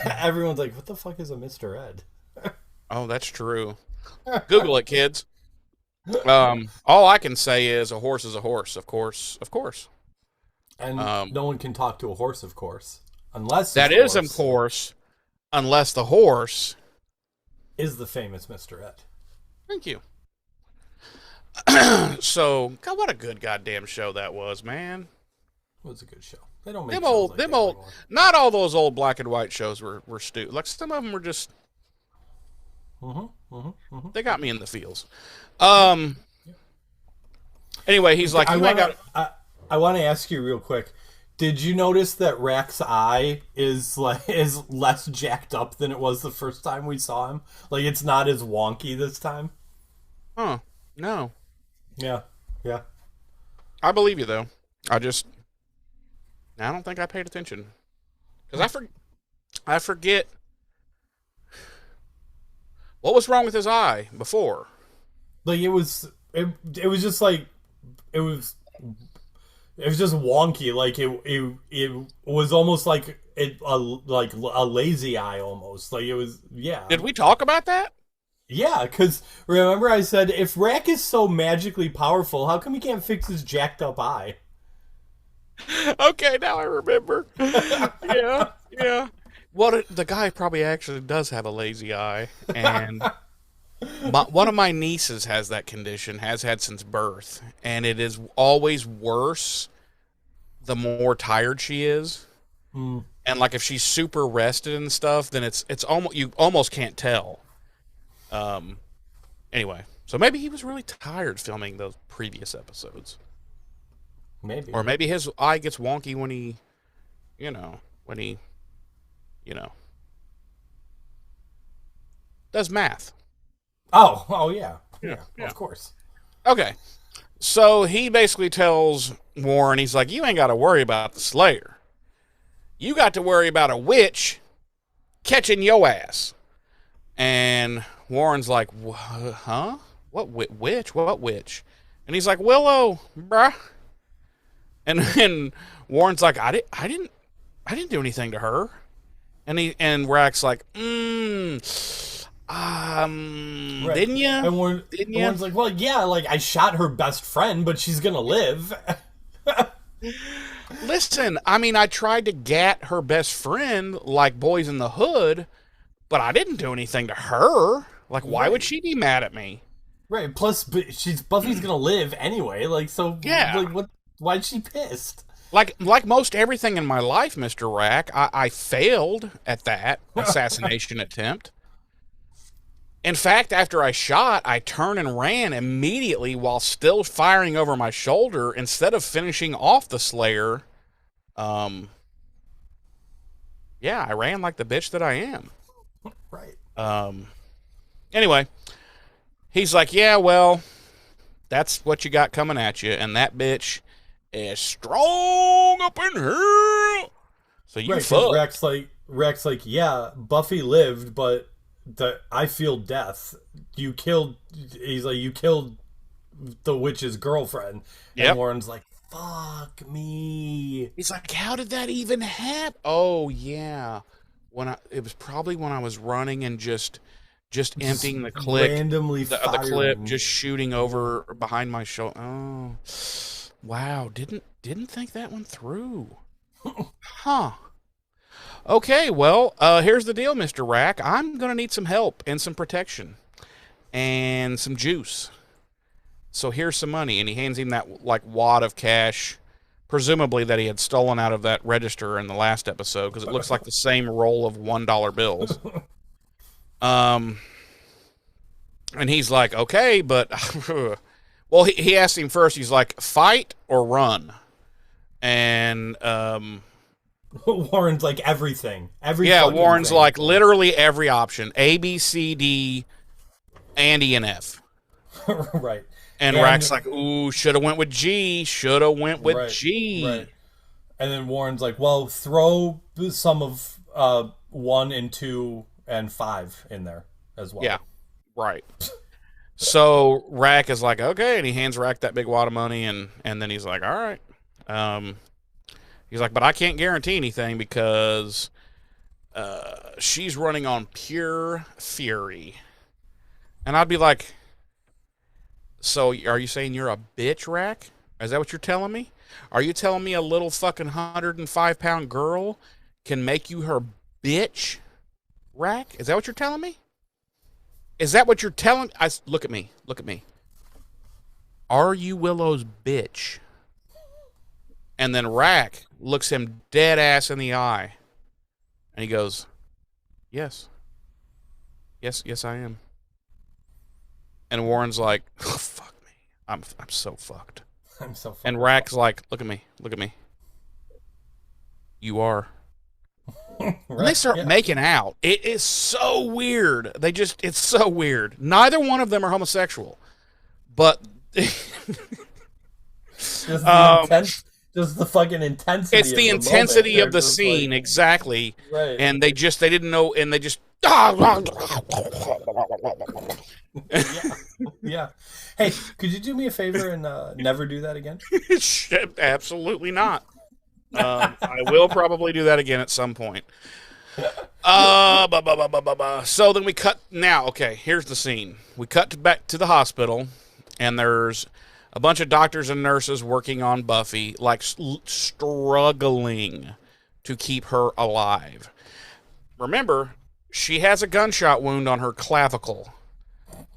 everyone's like, what the fuck is a Mr. Ed? Oh, that's true. Google it, kids. All I can say is a horse is a horse, of course. And no one can talk to a horse, of course. Unless of course, unless the horse is the famous Mr. Ed. Thank you. So, God, what a good goddamn show that was, man. It was a good show. They don't make them old. Not all those old black and white shows were stupid. Like some of them were just. They got me in the feels. Anyway, he's like, I want to ask you real quick. Did you notice that Rack's eye is less jacked up than it was the first time we saw him? Like, it's not as wonky this time. Huh? No. Yeah. I believe you though. I don't think I paid attention because I forget what was wrong with his eye before. Like it was just like it was just wonky. Like it was almost like a lazy eye almost. Like it was. Yeah. Did we talk about that? Yeah, because remember I said, if Rack is so magically powerful, how come he can't fix his jacked up eye? Okay, now I remember. Yeah. The guy probably actually does have a lazy eye, and one of my nieces has that condition, has had since birth, and it is always worse the more tired she is. And like if she's super rested and stuff, then it's almost, you almost can't tell. Anyway, so maybe he was really tired filming those previous episodes. Maybe. Or maybe his eye gets wonky when he does math. Oh yeah, of course. Okay. So he basically tells Warren, he's like, you ain't got to worry about the Slayer. You got to worry about a witch catching your ass. And Warren's like, huh? What witch? What witch? And he's like, Willow, bruh. And Warren's like, I didn't do anything to her. And Rack's like, didn't you? And Warren's like, well, yeah, like I shot her best friend, but she's gonna live. Listen, I mean, I tried to get her best friend like Boys in the Hood, but I didn't do anything to her. Like, why would she be mad at me? Right. Plus, Buffy's gonna live anyway. Like, so yeah. Like, what? Why's she pissed? Like most everything in my life, Mr. Rack, I failed at that assassination attempt. In fact, after I shot, I turned and ran immediately while still firing over my shoulder instead of finishing off the Slayer. Yeah, I ran like the bitch that I am. Right. Anyway, he's like, yeah, well, that's what you got coming at you, and that bitch is strong up in here. So you fuck. Rex like, yeah, Buffy lived, but I feel death. You killed the witch's girlfriend. Yep. And Warren's like, fuck me. He's like, how did that even happen? Oh yeah. It was probably when I was running and just emptying the clip, randomly the clip, just shooting over behind my shoulder. Oh, wow! Didn't think that one through. Huh. Okay, well, here's the deal, Mr. Rack. I'm gonna need some help and some protection and some juice. So here's some money, and he hands him that like wad of cash, presumably that he had stolen out of that register in the last episode, because it looks like the same roll of $1 bills. And he's like, okay, but well, he asked him first. He's like, fight or run, and Warren's like everything. Yeah, Warren's thing. Like literally every option: A, B, C, D, and E and F. Right. And Rack's like, ooh, should have went with G. Should have went with G. Right. And then Warren's like, well, throw some of 1 and 2 and 5 in there as well. Yeah. Right. So Rack is like, okay, and he hands Rack that big wad of money, and then he's like, all right. He's like, but I can't guarantee anything because she's running on pure fury. And I'd be like, so are you saying you're a bitch, Rack? Is that what you're telling me? Are you telling me a little fucking 105-pound girl can make you her bitch, Rack? Is that what you're telling me? Is that what you're telling? Look at me. Look at me. Are you Willow's bitch? And then Rack looks him dead ass in the eye. And he goes, yes. Yes, I am. And Warren's like, oh, fuck me. I'm so fucked. I'm so fucked. And Rack's like, look at me. Look at me. You are. Right, When they start making out, it is so weird. It's so weird. Neither one of them are homosexual. But just the fucking intensity. It's the intensity of the scene, like, exactly. Right. And they didn't know, and they just. Yeah. Hey, could you do me a favor and never do that again? Absolutely not. I will probably do that again at some point. So then we cut. Now, okay, here's the scene. We cut back to the hospital, and there's a bunch of doctors and nurses working on Buffy, like struggling to keep her alive. Remember, she has a gunshot wound on her clavicle.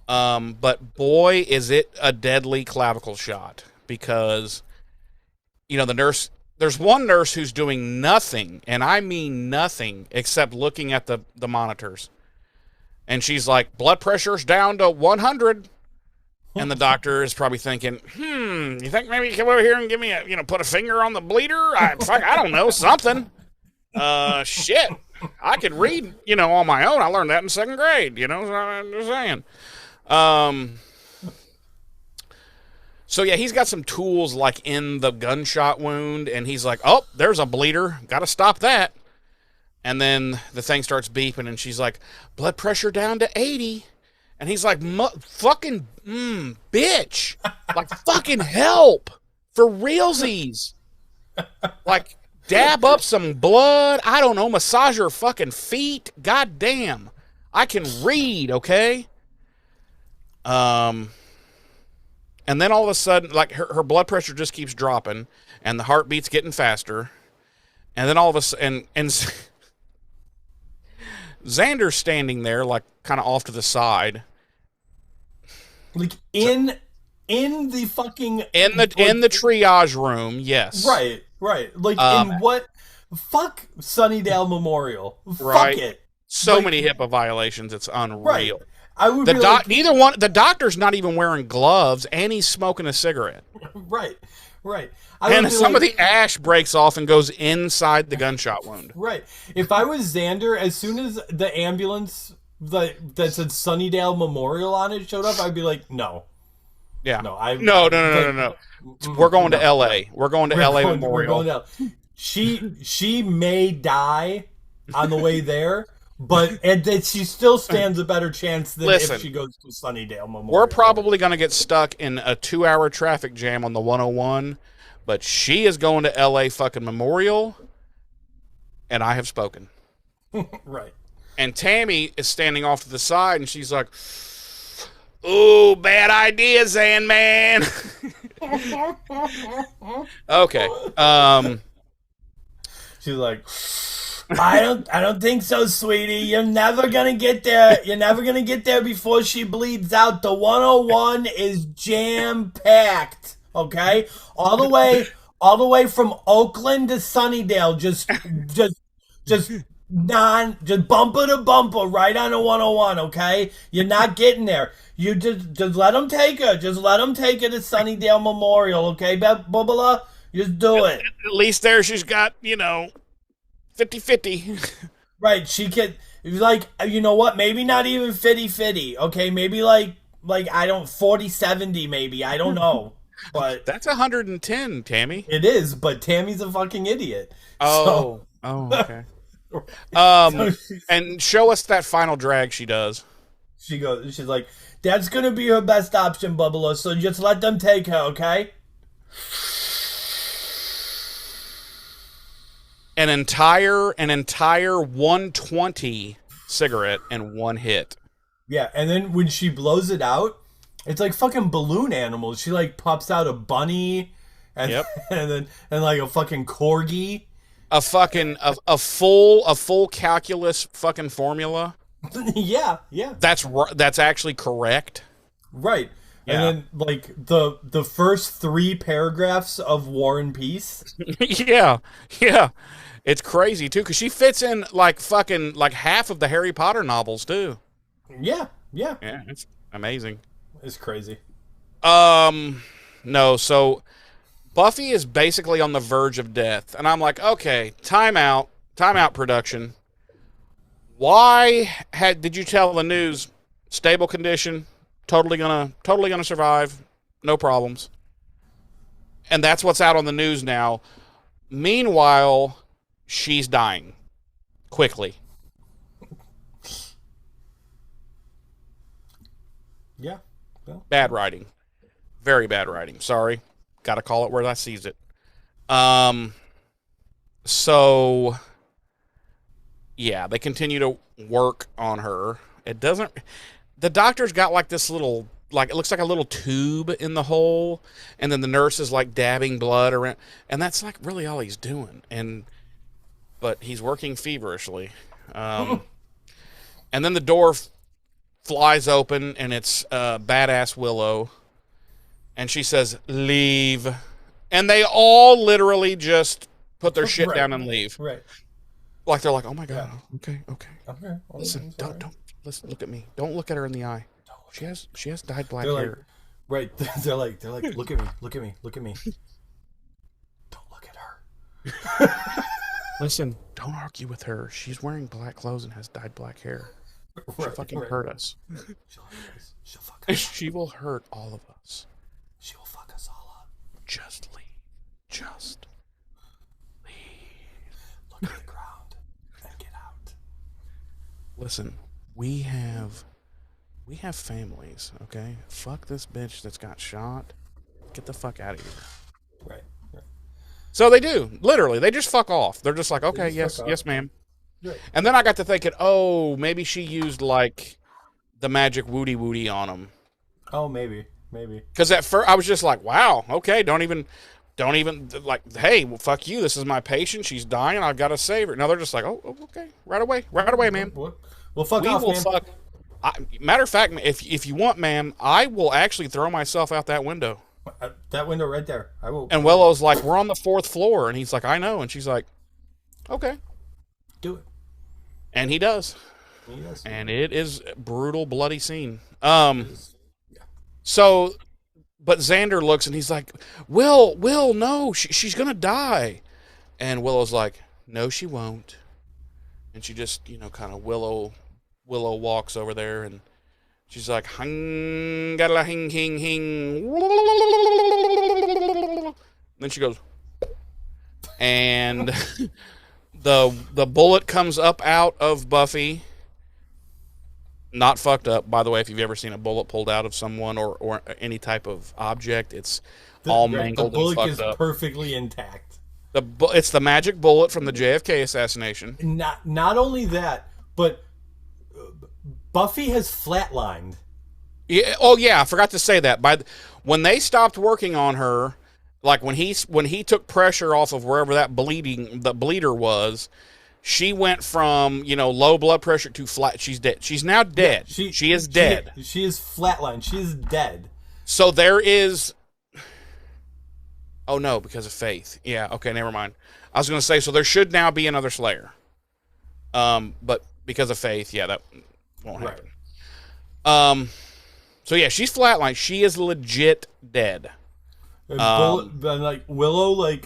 But boy, is it a deadly clavicle shot, because, the nurse, there's one nurse who's doing nothing, and I mean nothing, except looking at the monitors. And she's like, blood pressure's down to 100. And the doctor is probably thinking, you think maybe you come over here and give me put a finger on the bleeder? I don't know, something. Shit. I could read, on my own. I learned that in 2nd grade, so I'm just saying. So yeah, he's got some tools like in the gunshot wound, and he's like, oh, there's a bleeder. Got to stop that. And then the thing starts beeping, and she's like, blood pressure down to 80. And he's like, fucking, bitch. Like, fucking help. For realsies. Like, dab up some blood. I don't know, massage her fucking feet. God damn. I can read, okay? And then all of a sudden, like, her blood pressure just keeps dropping, and the heartbeat's getting faster. And then all of a sudden, and Xander's standing there, like, kind of off to the side. Like, in the fucking... In the triage room, yes. Right. Like, in what... Fuck Sunnydale Memorial. Right. Fuck it. So many HIPAA violations, it's unreal. Right. I would the doctor's not even wearing gloves, and he's smoking a cigarette. Right. And some of the ash breaks off and goes inside the gunshot wound. Right. If I was Xander, as soon as the ambulance that said Sunnydale Memorial on it showed up, I'd be like, no. Yeah. No. We're going to L.A. We're going to L.A. Memorial. We're going to She may die on the way there, but she still stands a better chance than if she goes to Sunnydale Memorial. We're probably going to get stuck in a 2-hour traffic jam on the 101, but she is going to L.A. fucking Memorial, and I have spoken. Right. And Tammy is standing off to the side, and she's like, ooh, bad idea, Zan, man. Okay. She's like, I don't think so, sweetie. You're never gonna get there. You're never gonna get there before she bleeds out. The 101 is jam packed. Okay, all the way from Oakland to Sunnydale. Just bumper to bumper, right on the 101. Okay, you're not getting there. You just let them take her. Just let them take her to Sunnydale Memorial. Okay, Bubala. Just do it. At least there she's got, 50-50. Right, she could, like, you know what, maybe not even 50-50, okay? Maybe, like 40-70 maybe, I don't know. But that's 110, Tammy. It is, but Tammy's a fucking idiot. Oh, okay. And show us that final drag she does. She's like, that's gonna be her best option, Bubba, so just let them take her, okay? an entire 120 cigarette in one hit. Yeah, and then when she blows it out, it's like fucking balloon animals. She like pops out a bunny, and and like a fucking corgi, a full calculus fucking formula. yeah. That's actually correct. Right. Yeah. And then like the first 3 paragraphs of War and Peace. yeah. It's crazy too, because she fits in like fucking like half of the Harry Potter novels too. Yeah. Yeah, it's amazing. It's crazy. No, so Buffy is basically on the verge of death, and I'm like, okay, time out production. Why did you tell the news stable condition, totally gonna survive, no problems? And that's what's out on the news now. Meanwhile, she's dying quickly. Yeah. Well. Bad writing. Very bad writing. Sorry. Got to call it where I sees it. So yeah, they continue to work on her. The doctor's got like this little, like, it looks like a little tube in the hole, and then the nurse is like dabbing blood around, and that's like really all he's doing. But he's working feverishly. And then the door flies open, and it's badass Willow, and she says, "Leave," and they all literally just put their shit down and leave. Right. Like they're like, "Oh my god, yeah. okay." Well, Listen, don't listen. Look at me. Don't look at her in the eye. She has dyed black hair. Right. They're like, look at me. Don't look at her. Listen, don't argue with her. She's wearing black clothes and has dyed black hair. She'll fucking hurt us. She'll fuck us. She will hurt all of us. She will fuck us all up. Just leave. Just leave. Look at the ground and get out. Listen, we have families, okay? Fuck this bitch that's got shot. Get the fuck out of here. Right. So they do. Literally, they just fuck off. They're just like, okay, yes, ma'am. Right. And then I got to thinking, oh, maybe she used like the magic woody on him. Oh, maybe. Because at first I was just like, wow, okay, don't even like, hey, well, fuck you. This is my patient. She's dying. I've got to save her. Now they're just like, oh, okay, right away, ma'am. Well, fuck off, will ma'am. Matter of fact, if you want, ma'am, I will actually throw myself out that window. That window right there. I will. And Willow's like, we're on the 4th floor, and he's like, I know, and she's like, okay, do it. and he does. And it is a brutal, bloody scene. So, but Xander looks and he's like, Will, no, she's gonna die. And Willow's like, no, she won't. And she just, kind of Willow walks over there and she's like, hing, gadala, hing, hing, hing. Then she goes, and the bullet comes up out of Buffy. Not fucked up, by the way. If you've ever seen a bullet pulled out of someone or any type of object, it's all mangled and fucked up. The bullet is perfectly intact. It's the magic bullet from the JFK assassination. Not only that, but Buffy has flatlined. Yeah. Oh yeah, I forgot to say that. When they stopped working on her, like when he took pressure off of wherever the bleeder was, she went from low blood pressure to flat. She's dead. She's now dead. Yeah, she is dead. She is flatlined. She is dead. So there is. Oh no, because of Faith. Yeah. Okay. Never mind. I was going to say, so there should now be another Slayer. But because of Faith, yeah, that won't happen. Right. So yeah, she's flatlined. She is legit dead. And Willow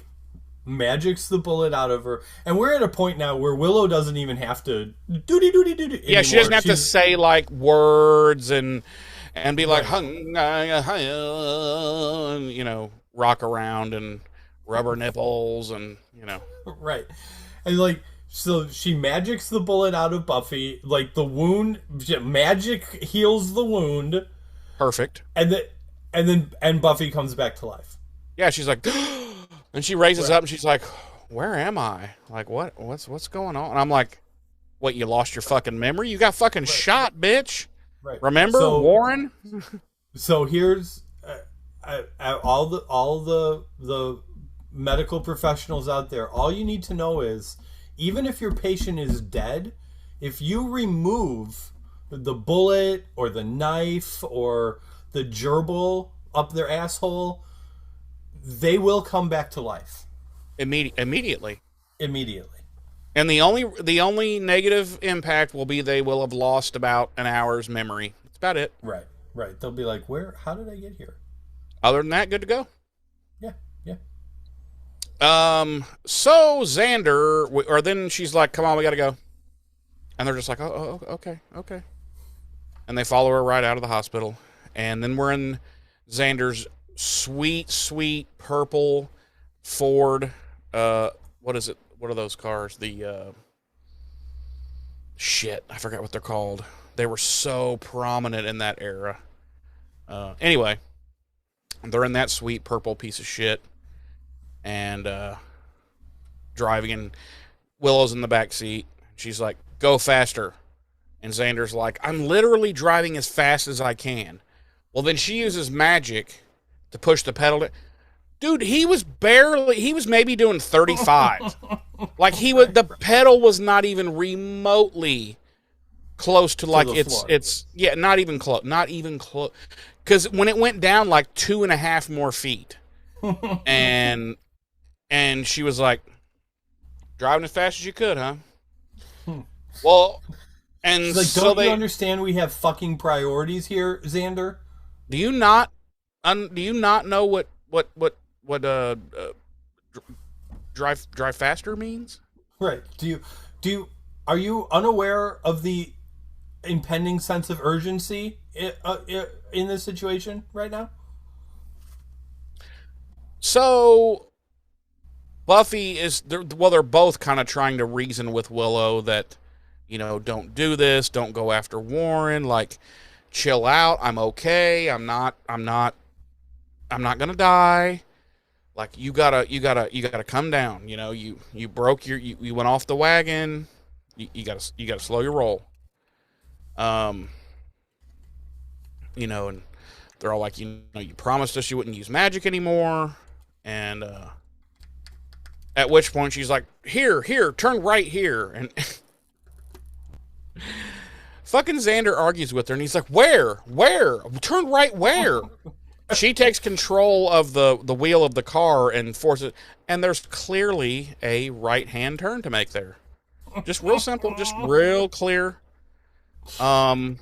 magics the bullet out of her, and we're at a point now where Willow doesn't even have to doody anymore. Yeah, she doesn't have to say like words and be like rock around and rubber nipples and right, and so she magics the bullet out of Buffy, the wound magic heals the wound, perfect, and then Buffy comes back to life. Yeah, she's like, and she raises up and she's like, where am I? Like, what's going on? And I'm like, what, you lost your fucking memory? You got fucking shot, bitch. Right. Remember, Warren? So here's all the medical professionals out there. All you need to know is, even if your patient is dead, if you remove the bullet or the knife or the gerbil up their asshole, they will come back to life. Immediately. And the only negative impact will be they will have lost about an hour's memory. That's about it. Right. They'll be like, how did I get here? Other than that, good to go. Yeah. So Xander, or then she's like, come on, we gotta go. And they're just like, oh, okay. And they follow her right out of the hospital. And then we're in Xander's sweet purple Ford. What is it? What are those cars? Shit, I forgot what they're called. They were so prominent in that era. Anyway, they're in that sweet purple piece of shit. And driving, and Willow's in the back seat. She's like, go faster. And Xander's like, I'm literally driving as fast as I can. Well, then she uses magic to push the pedal. Dude, he was maybe doing 35. Like the pedal was not even remotely close to like it's not even close. Because when it went down like 2.5 more feet, and she was like, driving as fast as you could, huh? Well, and she's like, so don't you understand we have fucking priorities here, Xander? Do you not know what drive faster means? Right. Are you unaware of the impending sense of urgency in this situation right now? So Buffy they're both kind of trying to reason with Willow that, don't do this, don't go after Warren, like, chill out, I'm okay, I'm not gonna die. Like, you gotta come down. You broke you went off the wagon. You gotta slow your roll. And they're all like, you promised us you wouldn't use magic anymore. And at which point she's like, here, turn right here. And fucking Xander argues with her, and he's like, where? Turn right where? She takes control of the wheel of the car and forces, and there's clearly a right-hand turn to make there. Just real simple, just real clear. So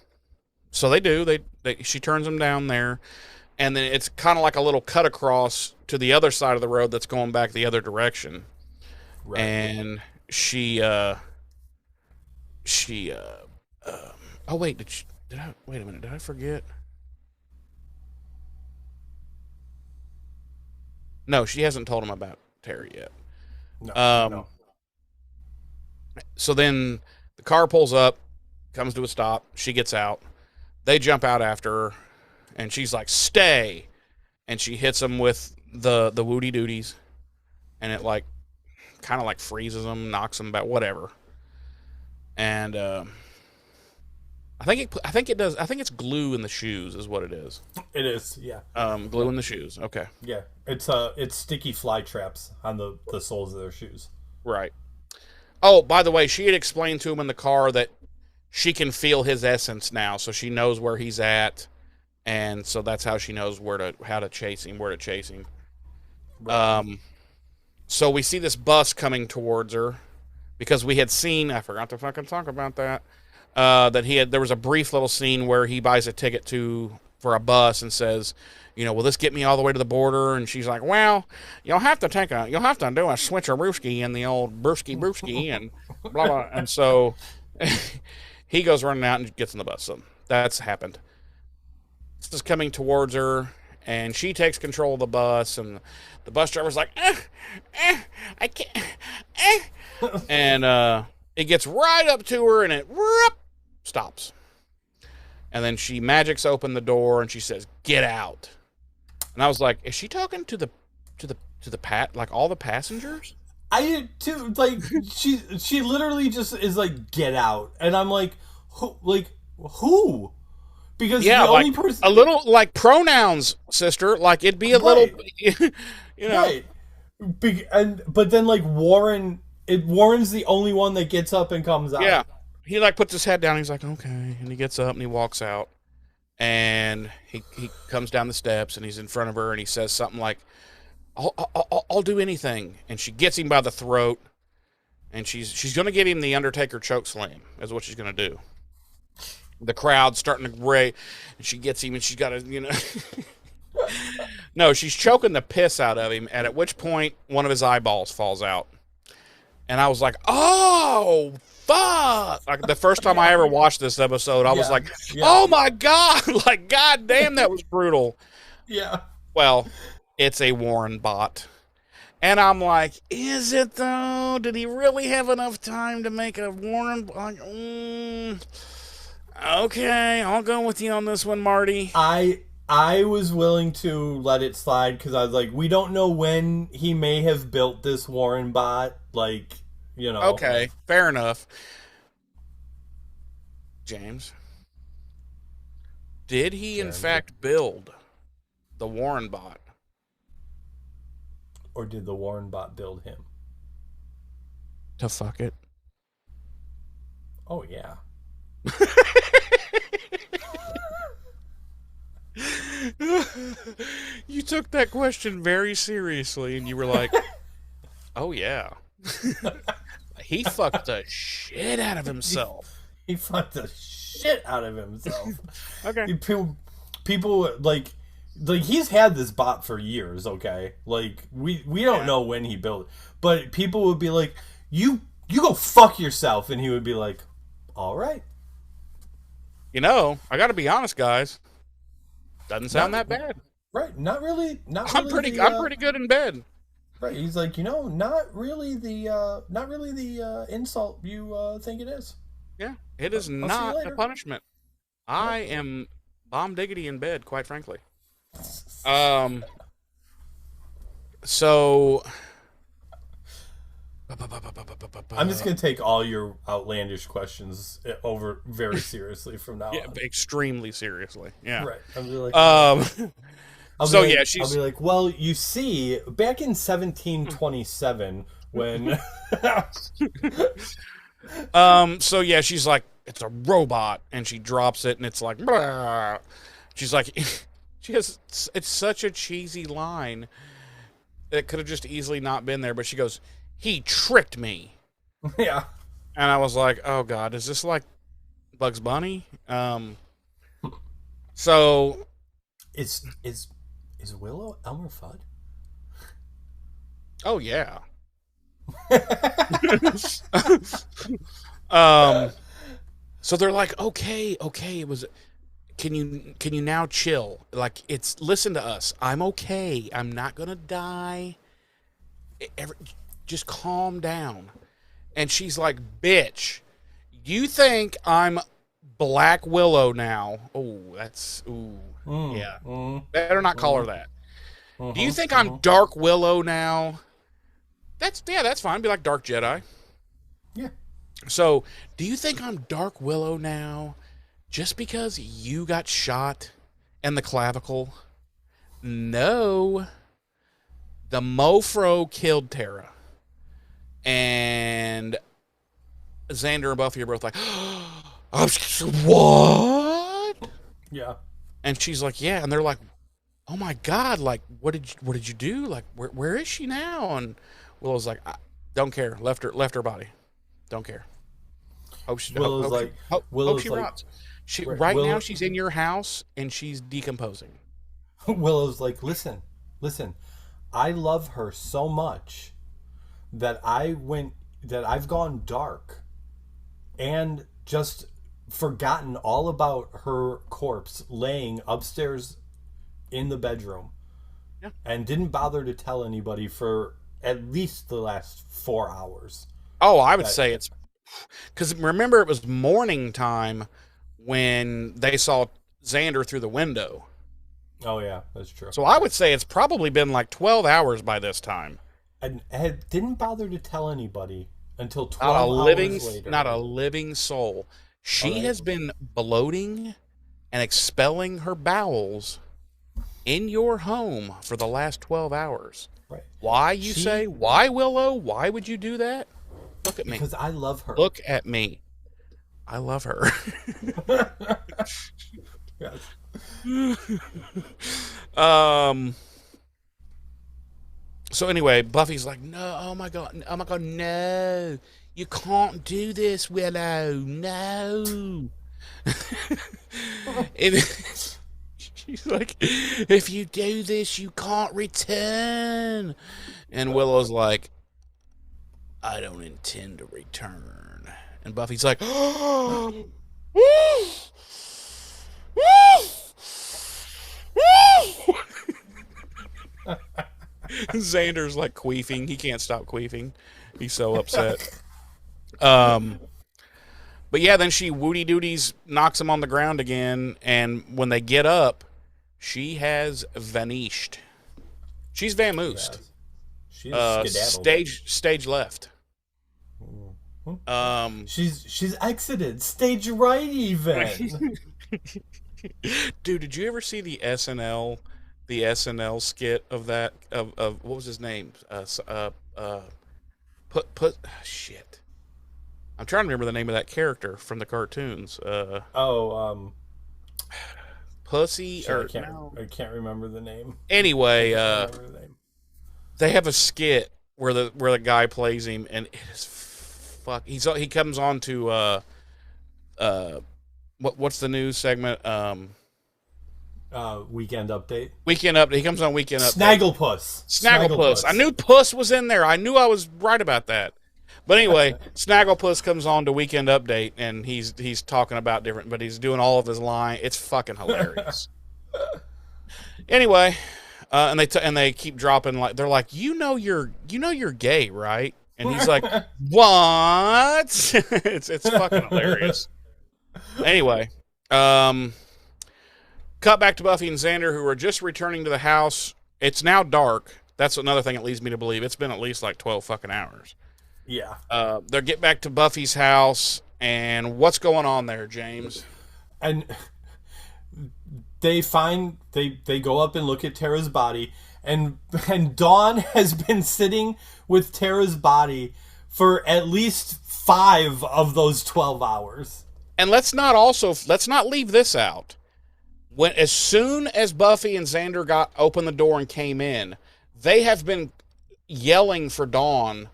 they do. She turns them down there, and then it's kind of like a little cut across to the other side of the road that's going back the other direction. Right. And she oh wait, wait a minute, did I forget? No, she hasn't told him about Terry yet. No. So then the car pulls up, comes to a stop. She gets out. They jump out after her, and she's like, stay. And she hits them with the woody dooties, and it like kind of like freezes them, knocks them back, whatever. And I think it does. I think it's glue in the shoes is what it is. It is, yeah. Glue in the shoes. Okay. Yeah, it's sticky fly traps on the soles of their shoes. Right. Oh, by the way, she had explained to him in the car that she can feel his essence now, so she knows where he's at, and so that's how she knows where to chase him. Right. So we see this bus coming towards her because we had seen. I forgot to fucking talk about that. There was a brief little scene where he buys a ticket for a bus and says, will this get me all the way to the border? And she's like, well, you'll have to do a switcherooski in the old brewski and blah, blah. And so he goes running out and gets in the bus. So that's happened. This is coming towards her, and she takes control of the bus, and the bus driver's like, I can't, and it gets right up to her, and it stops. And then she magics open the door, and she says, get out. And I was like, is she talking to the like all the passengers? I too, like, she literally just is like, get out. And I'm like, who? Because the only person... A little, like, pronouns, sister. Like, it'd be a little, you know. Right. But then, like, Warren's the only one that gets up and comes out. Yeah. He, like, puts his head down. He's like, okay. And he gets up and he walks out. And he comes down the steps and he's in front of her and he says something like, I'll do anything. And she gets him by the throat. And she's going to get him the Undertaker choke slam, is what she's going to do. The crowd's starting to gray, and she gets him, and she's got to, you know. No, she's choking the piss out of him, and at which point, one of his eyeballs falls out. And I was like, oh, fuck. Like, the first time I ever watched this episode, I was like, oh, my God. Like, God damn, that was brutal. Yeah. Well, it's a Warren bot. And I'm like, is it, though? Did he really have enough time to make a Warren bot? Okay, I'll go with you on this one, Marty. I was willing to let it slide because I was like, we don't know when he may have built this Warren bot. Like, you know. Okay, fair enough. James, did he in fact build the Warren bot? Or did the Warren bot build him? To fuck it. Oh, yeah. You took that question very seriously and you were like, oh yeah. He fucked the shit out of himself. He fucked the shit out of himself. Okay. People like he's had this bot for years, okay? Like we don't know when he built it. But people would be like, you go fuck yourself, and he would be like, all right. You know, I got to be honest, guys. Doesn't sound that bad. Right? Not really. I'm pretty good in bed. Right? He's like, not really the insult you think it is. Yeah, it is not a punishment. I am bomb diggity in bed, quite frankly. So. I'm just going to take all your outlandish questions over very seriously from now on. Yeah, extremely seriously. Yeah. Right. I'll be like, she's... I'll be like, well, you see, back in 1727, when... So yeah, she's like, it's a robot, and she drops it, and it's like, Brah. She's like, it's such a cheesy line. It could have just easily not been there, but she goes, he tricked me. Yeah. And I was like, oh God, is this like Bugs Bunny? So is Willow Elmer Fudd? Oh yeah. So they're like, okay, it was, can you now chill? Like, listen to us. I'm okay. I'm not gonna die. Just calm down. And she's like, bitch, you think I'm Black Willow now? Oh, that's, yeah. Better not call her that. Do you think I'm Dark Willow now? That's fine. Be like Dark Jedi. Yeah. So, do you think I'm Dark Willow now just because you got shot in the clavicle? No. The mofro killed Tara. And Xander and Buffy are both like, what? Yeah. And she's like, yeah. And they're like, oh my God, like, what did you do? Like, where is she now? And Willow's like, I don't care. Left her body. Don't care. Hope she rots. Right now she's in your house and she's decomposing. Willow's like, listen. I love her so much that I've gone dark and just forgotten all about her corpse laying upstairs in the bedroom. Yeah. And didn't bother to tell anybody for at least the last 4 hours. Oh, I would say it's because remember it was morning time when they saw Xander through the window. Oh yeah, that's true. So I would say it's probably been like 12 hours by this time. And didn't bother to tell anybody until 12 Not a living, hours later. not a living soul. She has been bloating and expelling her bowels in your home for the last 12 hours. Right. Why, you say? Why, Willow? Why would you do that? Look at me. Because I love her. Look at me. I love her. Yes. So anyway, Buffy's like, no, oh my god, no. You can't do this, Willow. No. She's like, if you do this, you can't return. And Willow's like, I don't intend to return. And Buffy's like, oh. Xander's like queefing. He can't stop queefing. He's so upset. But yeah, then she woody dooties knocks him on the ground again, and when they get up, she has vanished. She's vamoosed. She's stage left. She's exited stage right even. Dude, did you ever see the SNL skit of that of what was his name? Shit. I'm trying to remember the name of that character from the cartoons. Pussy I can't remember the name. Anyway, they have a skit where the guy plays him, and it is fuck. He comes on to what's the news segment? Weekend Update. Weekend Update. He comes on Weekend Update. Snagglepuss. I knew Puss was in there. I knew I was right about that. But anyway, Snagglepuss comes on to Weekend Update, and he's talking about different, but he's doing all of his line. It's fucking hilarious. Anyway, and they keep dropping, like, they're like, you know you're gay, right? And he's like, what? it's fucking hilarious. Anyway, cut back to Buffy and Xander, who are just returning to the house. It's now dark. That's another thing that leads me to believe it's been at least like 12 fucking hours. Yeah. They get back to Buffy's house, and what's going on there, James? And they go up and look at Tara's body, and Dawn has been sitting with Tara's body for at least 5 of those 12 hours. And let's not leave this out. As soon as Buffy and Xander opened the door and came in, they have been yelling for Dawn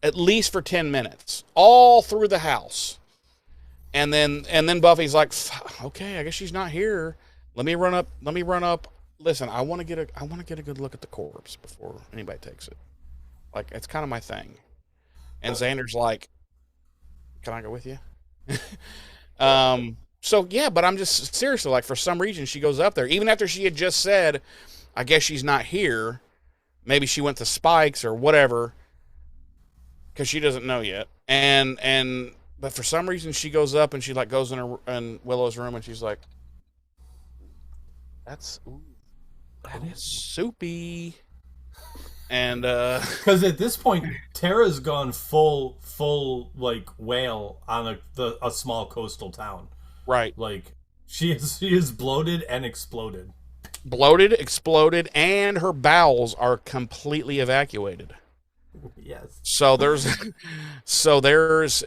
at least for 10 minutes, all through the house. And then Buffy's like, okay, I guess she's not here. Let me run up. Listen, I want to get a good look at the corpse before anybody takes it. Like, it's kind of my thing. And Xander's like, can I go with you? So yeah, but I'm just seriously, like, for some reason she goes up there, even after she had just said, I guess she's not here. Maybe she went to Spike's or whatever, because she doesn't know yet. But for some reason she goes up and she like goes in Willow's room, and she's like, that is soupy. And because at this point Tara's gone full like whale on a small coastal town. Right. Like she is bloated and exploded. Bloated, exploded, and her bowels are completely evacuated. Yes. So there's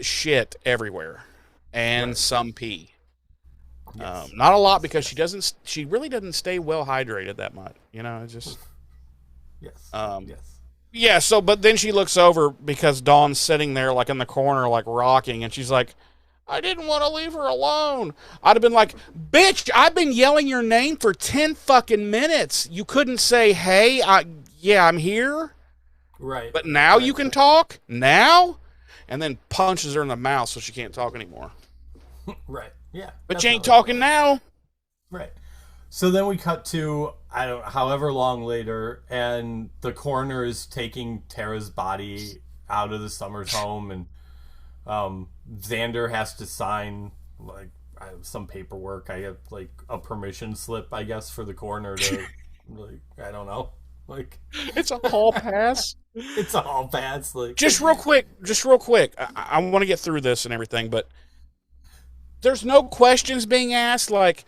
shit everywhere, and right. Some pee. Yes. Not a lot, because she really doesn't stay well hydrated that much. You know, it's just. Yes. Yes. Yeah. So, but then she looks over because Dawn's sitting there, like in the corner, like rocking, and she's like, I didn't want to leave her alone. I'd have been like, bitch, I've been yelling your name for 10 fucking minutes. You couldn't say, hey, I'm here. Right. But now you can talk? Now? And then punches her in the mouth so she can't talk anymore. Right. Yeah. But you ain't talking now. Right. So then we cut to, however long later, and the coroner is taking Tara's body out of the Summers home, and Xander has to sign like some paperwork. I have like a permission slip, I guess, for the coroner to like, I don't know. Like it's a hall pass. It's all past. Like, just real quick. I want to get through this and everything, but there's no questions being asked. Like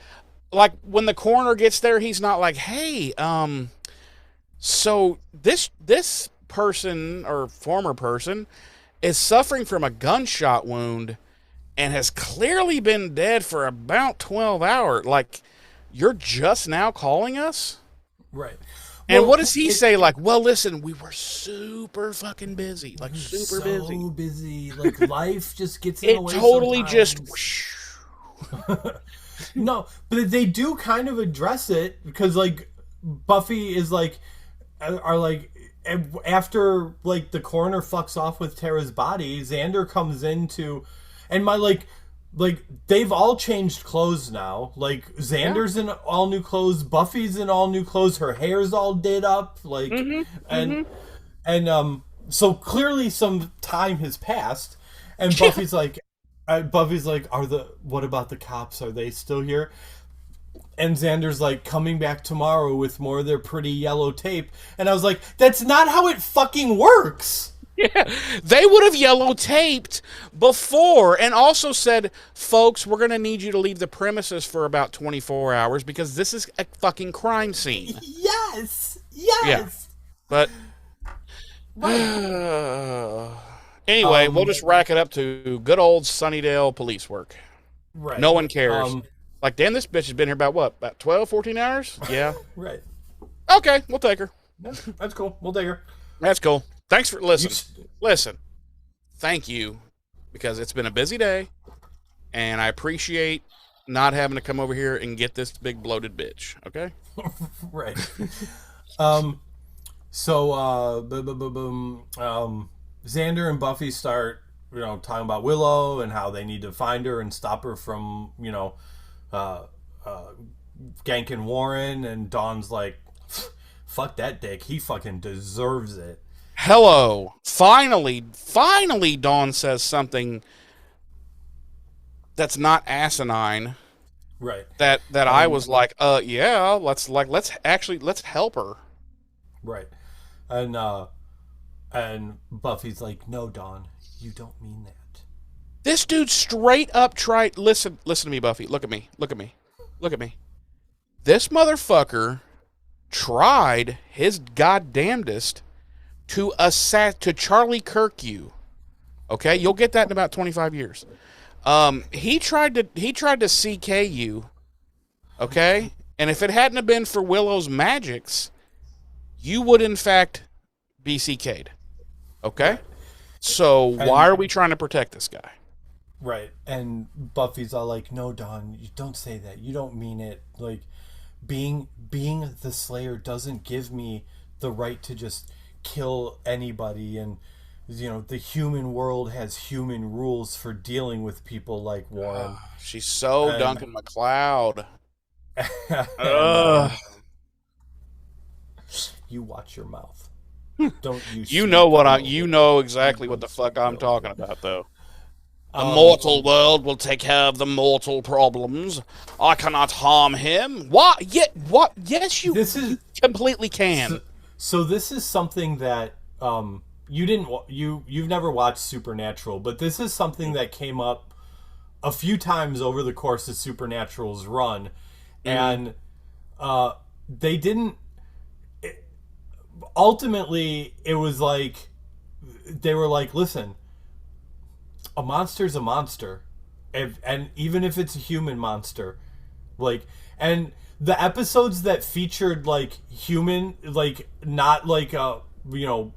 when the coroner gets there, he's not like, "Hey, so this person or former person is suffering from a gunshot wound and has clearly been dead for about 12 hours. Like, you're just now calling us?" Right. And well, what does he say? Like, well, listen, we were super fucking busy. Like, super so busy. Like, life just gets in the way. It totally sometimes. just... No, but they do kind of address it because, like, Buffy is like, are like, after, like, the coroner fucks off with Tara's body, Xander comes into, and my, like, they've all changed clothes now. Like, Xander's in all new clothes, Buffy's in all new clothes, her hair's all did up, like, and so clearly some time has passed, and Buffy's like, what about the cops? Are they still here? And Xander's like, coming back tomorrow with more of their pretty yellow tape. And I was like, that's not how it fucking works. Yeah, they would have yellow taped before and also said, folks, we're going to need you to leave the premises for about 24 hours because this is a fucking crime scene. Yes. Yeah. But anyway, we'll just rack it up to good old Sunnydale police work. Right. No one cares. Like, damn, this bitch has been here about what? About 12, 14 hours? Yeah. Right. Okay, we'll take her. Yeah, that's cool. We'll take her. That's cool. Thanks for listen. Thank you, because it's been a busy day, and I appreciate not having to come over here and get this big bloated bitch. Okay. Right. So Xander and Buffy start, talking about Willow and how they need to find her and stop her from, ganking Warren, and Dawn's like, fuck that dick. He fucking deserves it. Hello. Finally, Dawn says something that's not asinine. Right. That I was like, yeah, let's help her. Right. And Buffy's like, no, Dawn, you don't mean that. This dude straight up tried. Listen to me, Buffy. Look at me. This motherfucker tried his goddamned to Charlie Kirk you. Okay, you'll get that in about 25 years. He tried to CK you. Okay, and if it hadn't have been for Willow's magics, you would in fact be CK'd. Okay, so why are we trying to protect this guy? Right. And Buffy's all like, no, Dawn, you don't say that. You don't mean it. Like, being the Slayer doesn't give me the right to just kill anybody. And, the human world has human rules for dealing with people like Warren. She's so Duncan MacLeod. You watch your mouth. Don't you? You know exactly what the fuck I'm talking about, though. The mortal world will take care of the mortal problems. I cannot harm him. What? What? Yes, you completely can. So this is something that you've never watched Supernatural, but this is something that came up a few times over the course of Supernatural's run, and they didn't. Ultimately, it was like they were like, listen. A monster's a monster, and even if it's a human monster, like, and the episodes that featured like human, like not like a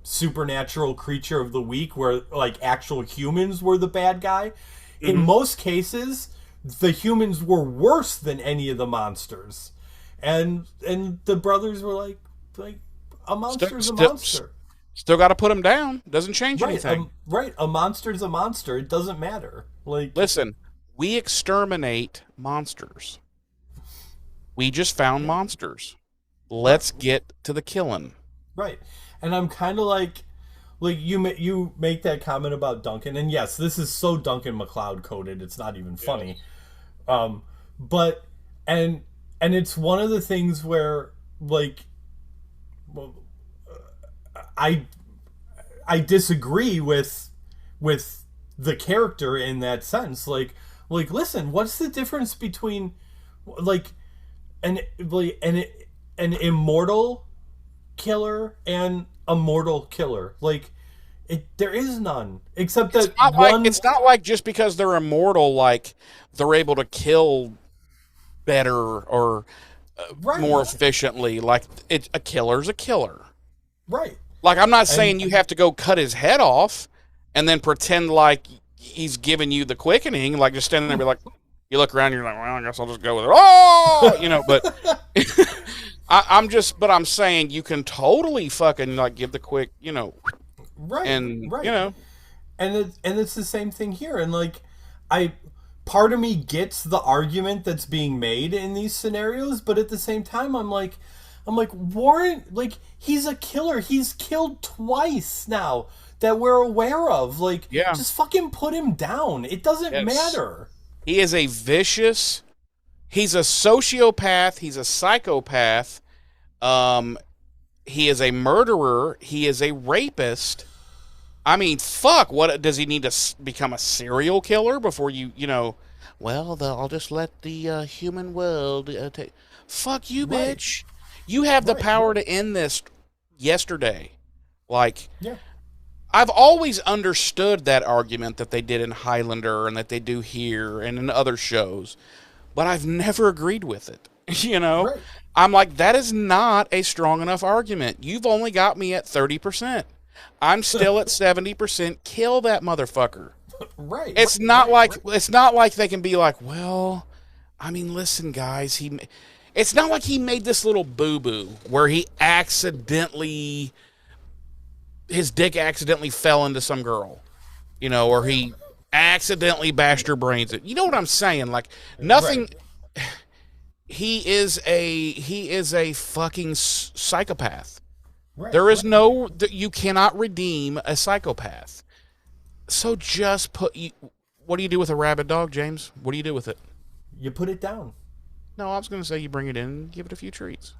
supernatural creature of the week where like actual humans were the bad guy, in most cases the humans were worse than any of the monsters, and the brothers were like a monster's a monster. Still got to put him down. Doesn't change anything. Right. A monster's a monster. It doesn't matter. Like, listen, we exterminate monsters. We just found monsters. Let's get to the killing. Right. And I'm kind of like you make that comment about Duncan, and yes, this is so Duncan MacLeod coded. It's not even funny. But and it's one of the things where like. I disagree with the character in that sense. Like listen, what's the difference between like an immortal killer and a mortal killer? Like there is none, except that it's not like just because they're immortal, like they're able to kill better or more efficiently. Like a killer's a killer, right? Like I'm not saying you have to go cut his head off and then pretend like he's giving you the quickening, like just standing there and be like, you look around and you're like, well, I guess I'll just go with it. Oh, but I'm saying you can totally fucking like give the quick, right. And, and it's the same thing here. And like, part of me gets the argument that's being made in these scenarios, but at the same time, I'm like, Warren, like, he's a killer. He's killed twice now that we're aware of. Like, just fucking put him down. It doesn't matter. He is a vicious, he's a sociopath, he's a psychopath, he is a murderer, he is a rapist. I mean, fuck, what, does he need to become a serial killer before I'll just let the human world take... Fuck you, bitch. You have the power to end this yesterday. Like, I've always understood that argument that they did in Highlander and that they do here and in other shows, but I've never agreed with it. Right. I'm like, that is not a strong enough argument. You've only got me at 30%. I'm still at 70%. Kill that motherfucker. Right. It's not like they can be like, well, I mean, listen, guys, it's not like he made this little boo-boo where his dick accidentally fell into some girl, or he accidentally bashed her brains. You know what I'm saying? Like, nothing. Right. He is a fucking psychopath. Right. There is you cannot redeem a psychopath. So just what do you do with a rabid dog, James? What do you do with it? You put it down. No, I was going to say you bring it in and give it a few treats.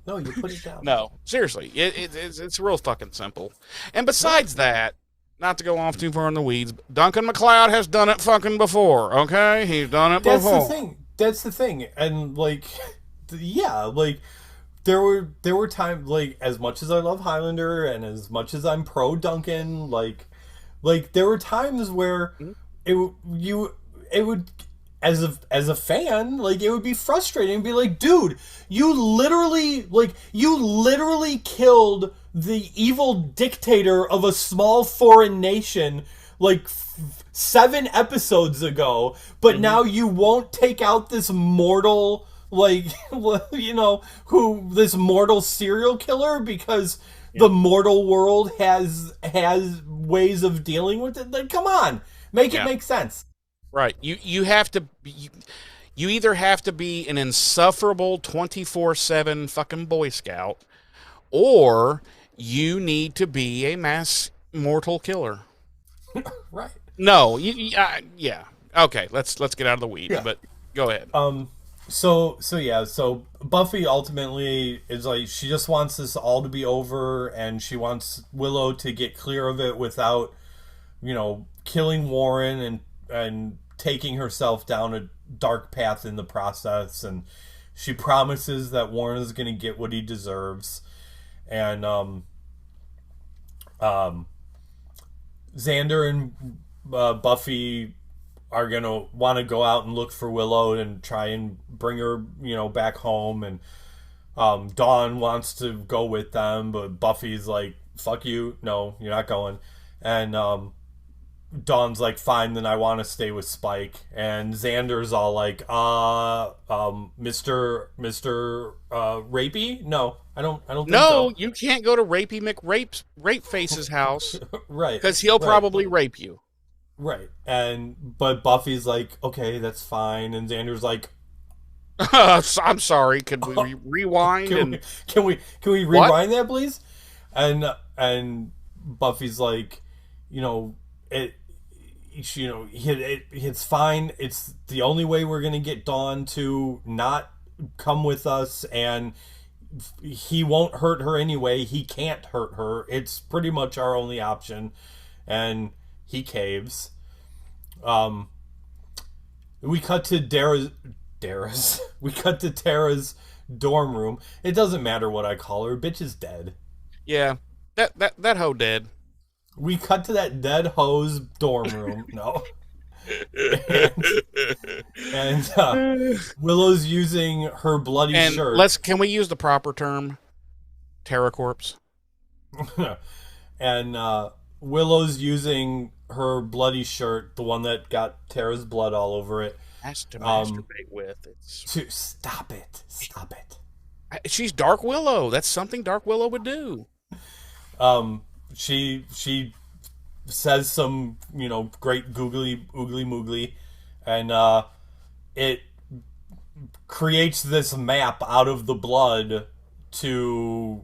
No, you put it down. No, seriously. It's real fucking simple. And besides that, not to go off too far in the weeds, Duncan MacLeod has done it fucking before, okay? He's done it before. That's the thing. And, like, like, there were times, like, as much as I love Highlander and as much as I'm pro Duncan, like there were times where it would as a fan, like, it would be frustrating and be like, dude, you literally killed the evil dictator of a small foreign nation like 7 episodes ago, but now you won't take out this mortal, like, this mortal serial killer because the mortal world has ways of dealing with it. Like, come on, make it make sense. Right. You have to you either have to be an insufferable 24/7 fucking Boy Scout, or you need to be a mass mortal killer. Right. No, yeah. Okay, let's get out of the weeds, but go ahead. So Buffy ultimately is like, she just wants this all to be over, and she wants Willow to get clear of it without, killing Warren and taking herself down a dark path in the process. And she promises that Warren is going to get what he deserves. And Xander and Buffy are going to want to go out and look for Willow and try and bring her, back home. And Dawn wants to go with them, but Buffy's like, fuck you. No, you're not going. And Dawn's like, fine, then I want to stay with Spike. And Xander's all like, Mr. Rapey? No, I don't think so. No, you can't go to Rapey McRapeface's house. Right. Because he'll probably rape you. Right. But Buffy's like, okay, that's fine. And Xander's like, I'm sorry, could we rewind? Can we rewind that, please? And Buffy's like, it's fine. It's the only way we're gonna get Dawn to not come with us, and he won't hurt her anyway. He can't hurt her. It's pretty much our only option. And he caves. We cut to we cut to Tara's dorm room. It doesn't matter what I call her. Bitch is dead. Yeah. That hoe dead. We cut to that dead hoe's dorm room. No. and Willow's using her bloody shirt. Can we use the proper term? Terra corpse. And Willow's using her bloody shirt, the one that got Tara's blood all over it. Has to masturbate with. Stop it. She's Dark Willow. That's something Dark Willow would do. She says some, great oogly moogly, and it creates this map out of the blood to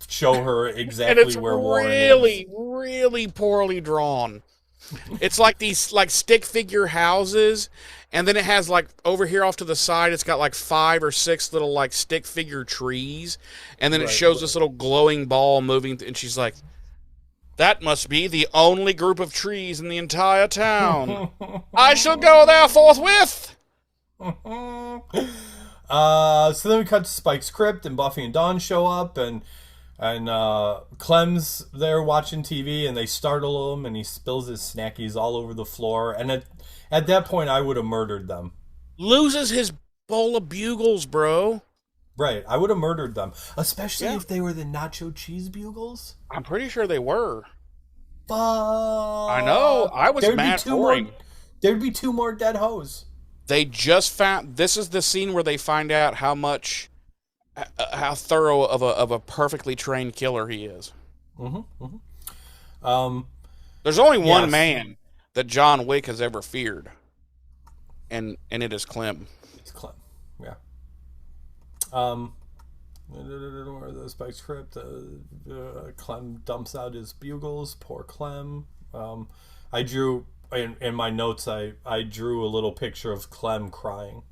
show her exactly where Warren is. Really, really poorly drawn. It's like these stick figure houses, and then it has over here off to the side, it's got 5 or 6 little stick figure trees, and then it shows this little glowing ball moving, and she's like, that must be the only group of trees in the entire town. I shall go there forthwith. So then we cut to Spike's crypt, and Buffy and Dawn show up, and Clem's there watching TV, and they startle him, and he spills his snackies all over the floor. And at that point, I would have murdered them. Loses his bowl of bugles, bro. Right, I would have murdered them, especially if they were the nacho cheese bugles. I'm pretty sure they were. Fuck. I know. I was mad for him. There'd be 2 more dead hoes. They just found. This is the scene where they find out how thorough of a perfectly trained killer he is. There's only one man that John Wick has ever feared, and it is Clem. It's Clem. Yeah. Where the Spike's crypt, Clem dumps out his bugles. Poor Clem. I drew in my notes. I drew a little picture of Clem crying.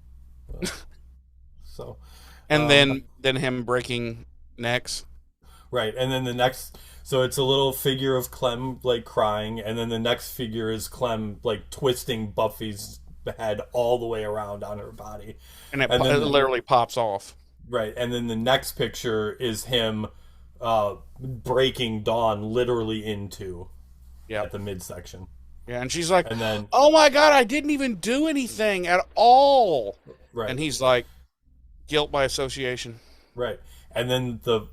And then him breaking necks. Right, and then the next. So it's a little figure of Clem crying, and then the next figure is Clem twisting Buffy's head all the way around on her body, and it literally pops off. Right, and then the next picture is him breaking Dawn literally in two at the midsection. Yeah, and she's like, oh my God, I didn't even do anything at all. Right. And he's like, guilt by association. Right. And then the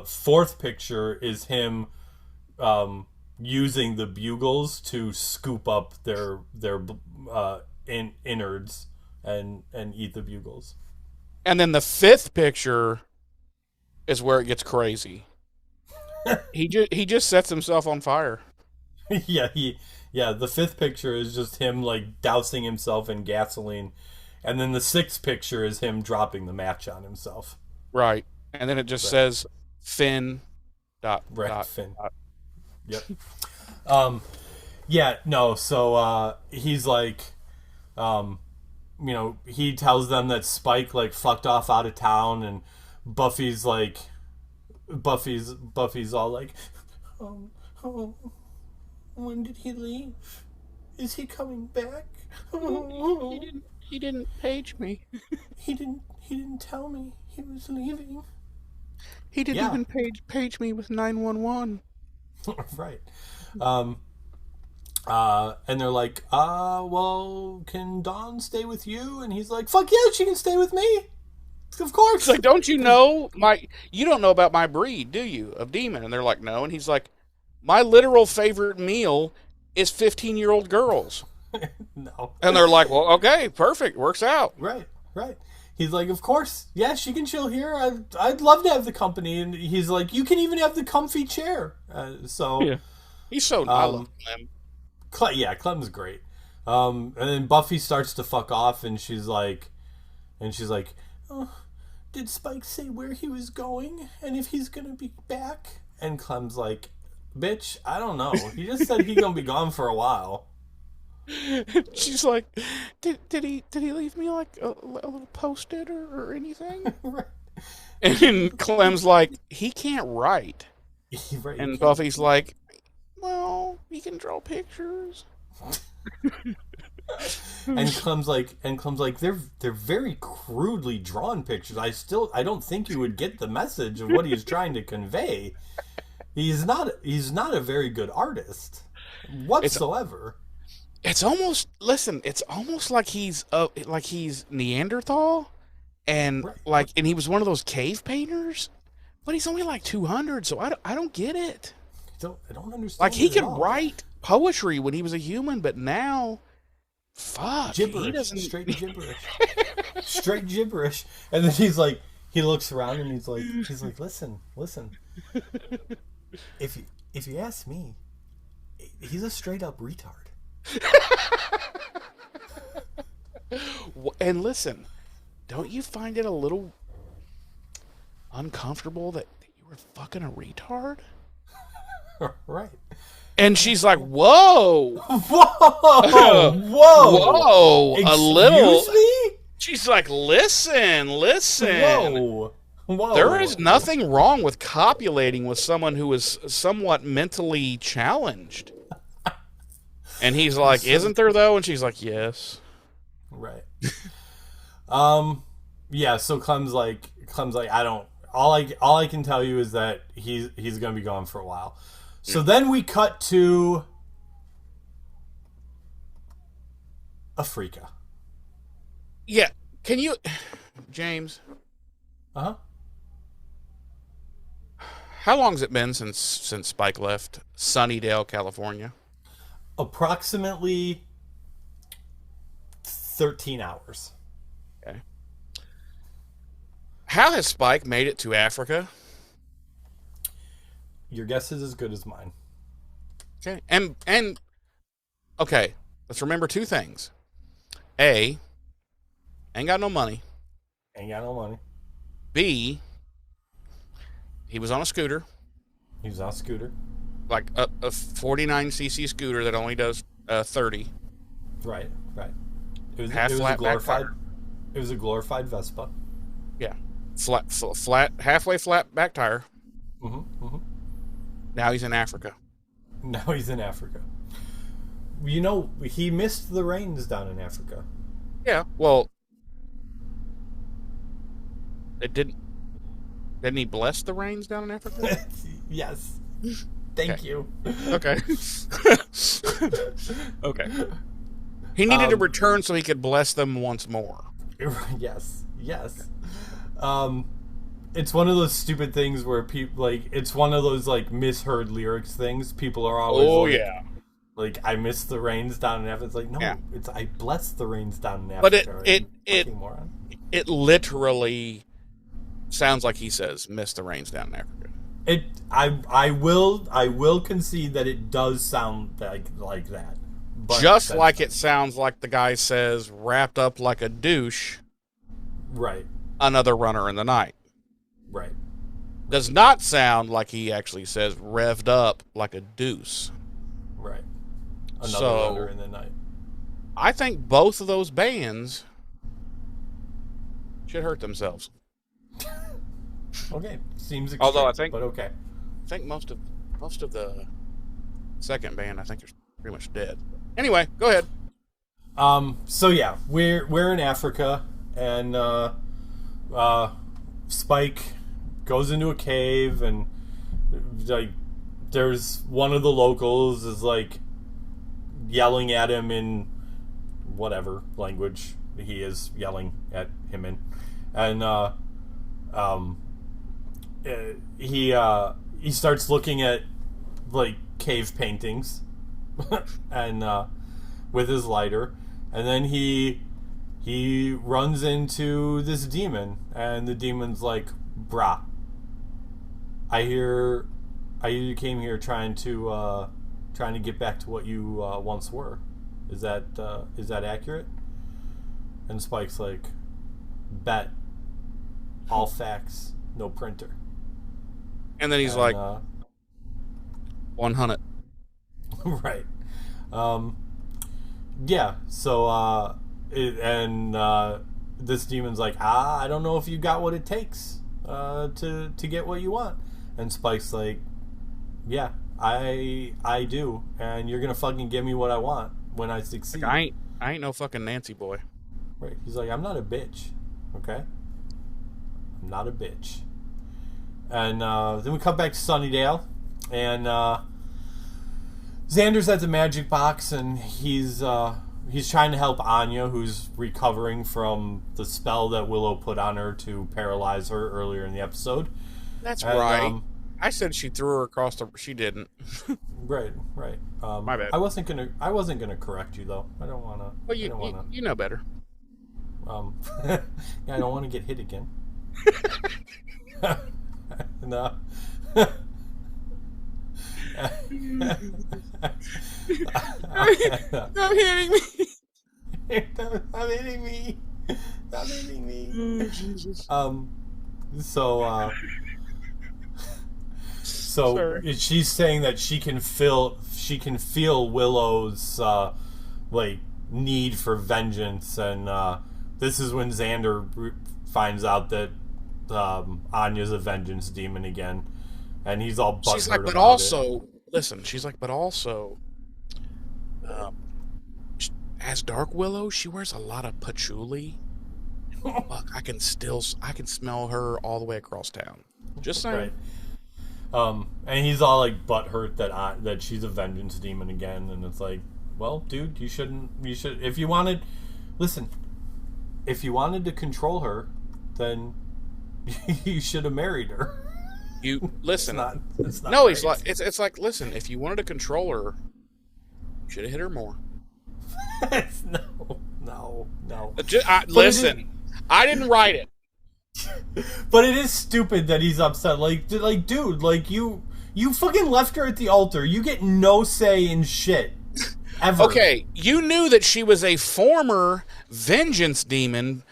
fourth picture is him using the bugles to scoop up their innards and eat the bugles. And then the fifth picture is where it gets crazy. He just sets himself on fire. The fifth picture is just him dousing himself in gasoline, and then the sixth picture is him dropping the match on himself. Right, and then it just says Finn. Finn. Yep. So he's he tells them that Spike fucked off out of town, and Buffy's all when did he leave? Is he coming back? He didn't page me. He didn't tell me he was leaving. He didn't even page me with 911. Right. And they're like, well, can Dawn stay with you? And he's like, fuck yeah, she can stay with me. Of course. It's like, don't you know you don't know about my breed, do you, of demon? And they're like, no. And he's like, my literal favorite meal is 15-year-old girls. No. And they're like, well, okay, perfect, works out. Right. He's like, of course, yeah, she can chill here. I'd love to have the company. And he's like, you can even have the comfy chair. He's so I love Clem. Clem's great. And then Buffy starts to fuck off, and she's like, oh, did Spike say where he was going and if he's gonna be back? And Clem's like, bitch, I don't know. He just said he's gonna be gone for a while. She's like, did he leave me a little post-it or anything? Right. And Clem's like, he can't write. Right, and Buffy's like, well, he can draw pictures. and Clem's like, they're very crudely drawn pictures. I don't think you would get the message of what he's trying to convey. He's not a very good artist whatsoever. It's almost like he's Neanderthal, and right. and he was one of those cave painters, but he's only like 200, so I don't get it. I don't understand. Like, he could write poetry when he was a human, but now, fuck, gibberish, he doesn't. Straight gibberish, straight gibberish. And then he looks around and he's like, listen. If you ask me, he's a straight up retard. And listen, don't you find it a little uncomfortable that you were fucking a retard? Right. And she's like, whoa. Whoa. A little. Excuse me? She's like, listen. Whoa. There is nothing wrong with copulating with someone who is somewhat mentally challenged. And he's like, isn't there though? And she's like, yes. Right. Yeah, so Clem's like, I don't, all I can tell you is that he's going to be gone for a while. So then we cut to Africa. Yeah. Can you, James? Uh-huh. How long has it been since Spike left Sunnydale, California? Approximately 13 hours. Okay. How has Spike made it to Africa? Your guess is as good as mine. Okay. And okay, let's remember two things. A, ain't got no money. Ain't got no money. B, he was on a scooter. He was on a scooter. Like a 49cc scooter that only does 30. Right. It was a glorified Vespa. Yeah. Flat, halfway flat back tire. Mm-hmm. Now he's in Africa. You know, he missed the rains down in Africa. Yeah, well, it didn't he bless the rains down in Africa? Yes. Thank you. Okay. Okay. He needed to return so he could bless them once more. Yes. It's one of those stupid things where people, like, it's one of those, like, misheard lyrics things. People are always like, I miss the rains down in Africa. It's like, no, it's I bless the rains down in Africa. But it literally sounds like he says, miss the rains down in Africa. I will concede that it does sound like that. But just like it sounds like the guy says, wrapped up like a douche. Right. Another runner in the night. Right. Does not sound like he actually says revved up like a deuce. Right. Another runner in the night. I think both of those bands should hurt themselves. Okay. Seems extreme, although I think most of the second band, I think, they're pretty much dead. Anyway, go ahead. So yeah, we're in Africa, and Spike goes into a cave, and like there's one of the locals is like yelling at him in whatever language he is yelling at him in, and he starts looking at like cave paintings and with his lighter, and then he runs into this demon, and the demon's like, brah, I hear you came here trying to get back to what you once were. Is that accurate? And Spike's like, bet. All facts, no printer. And then he's like, 100. Right. Yeah, so this demon's like, I don't know if you got what it takes. to get what you want. And Spike's like, yeah, I do, and you're gonna fucking give me what I want when I succeed. Like, I ain't no fucking Nancy boy. Right. He's like, I'm not a bitch. Okay? I'm not a bitch. And then we come back to Sunnydale, and Xander's at the magic box, and he's trying to help Anya, who's recovering from the spell that Willow put on her to paralyze her earlier in the episode. That's right. I said she threw her across the. She didn't. Right. My bad. I wasn't gonna correct you though. I don't wanna. Well, you know better. Yeah, I don't want to get hit again. No. Stop hitting me. Stop hitting me. Stop hitting me. Oh, Jesus. So Sorry. she's saying that she can feel Willow's like need for vengeance, and this is when Xander finds out that Anya's a vengeance demon again, and he's all butthurt. She's like, but about also, it. listen. She's like, but also, as Dark Willow, she wears a lot of patchouli. Fuck, I can smell her all the way across town. Just saying. Right. And he's all like butthurt that she's a vengeance demon again, and it's like, well, dude, you should if you wanted to control her, then you should have married her. You listen. It's not no, right. it's like listen. If you wanted to control her, you should have hit her more. No. Listen, I didn't write it. But it is stupid that he's upset. Like, dude, like you fucking left her at the altar. You get no say in shit. Ever. Okay, you knew that she was a former vengeance demon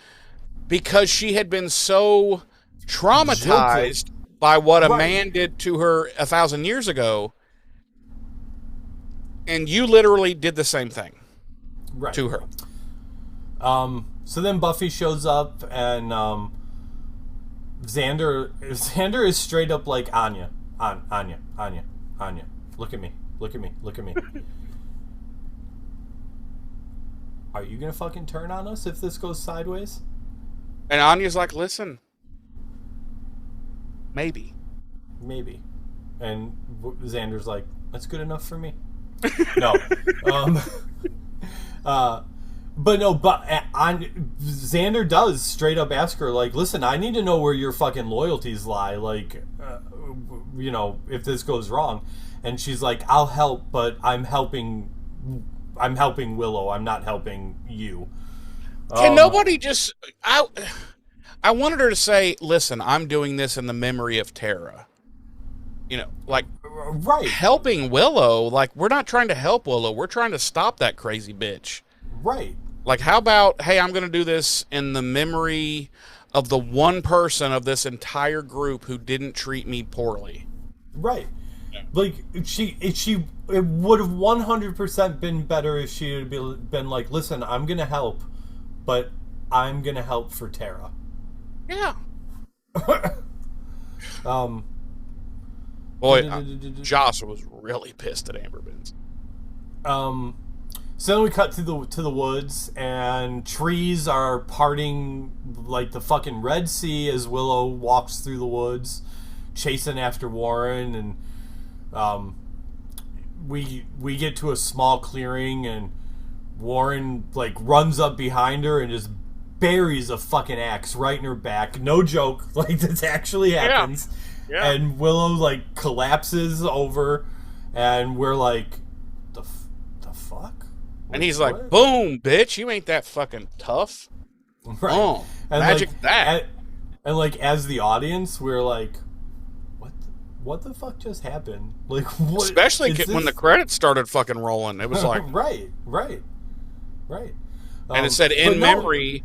because she had been so traumatized by what a man did to her 1,000 years ago, and you literally did the same thing to her. So then Buffy shows up, and Xander is straight up like, Anya. Look at me. Are you gonna fucking turn on us if this goes sideways? And Anya's like, listen, maybe. And Xander's like, that's good enough for me. No. Xander does straight up ask her, like, listen, I need to know where your fucking loyalties lie, like, if this goes wrong. And she's like, I'll help, but I'm helping Willow, I'm not helping you. Can nobody just... I wanted her to say, listen, I'm doing this in the memory of Tara. Like, right. Helping Willow, like, we're not trying to help Willow, we're trying to stop that crazy bitch. Right. Like, how about, hey, I'm going to do this in the memory of the one person of this entire group who didn't treat me poorly. Right. Like, it would have 100% been better if she had been like, listen, I'm going to help, but I'm going to help for Tara. Yeah. Joss was really pissed at Amber Benson. So then we cut to the woods, and trees are parting like the fucking Red Sea as Willow walks through the woods, chasing after Warren, and we get to a small clearing, and Warren like runs up behind her and just buries a fucking axe right in her back. No joke, like this actually happens. Yeah. And Willow like collapses over, and we're like, the fuck? And he's like, boom, bitch, you ain't that fucking tough. Right. Oh, and magic like, that. And like, as the audience, we're like, what the fuck just happened? Like, what? Especially when the credits started fucking rolling. It was like... right. And it said, in memory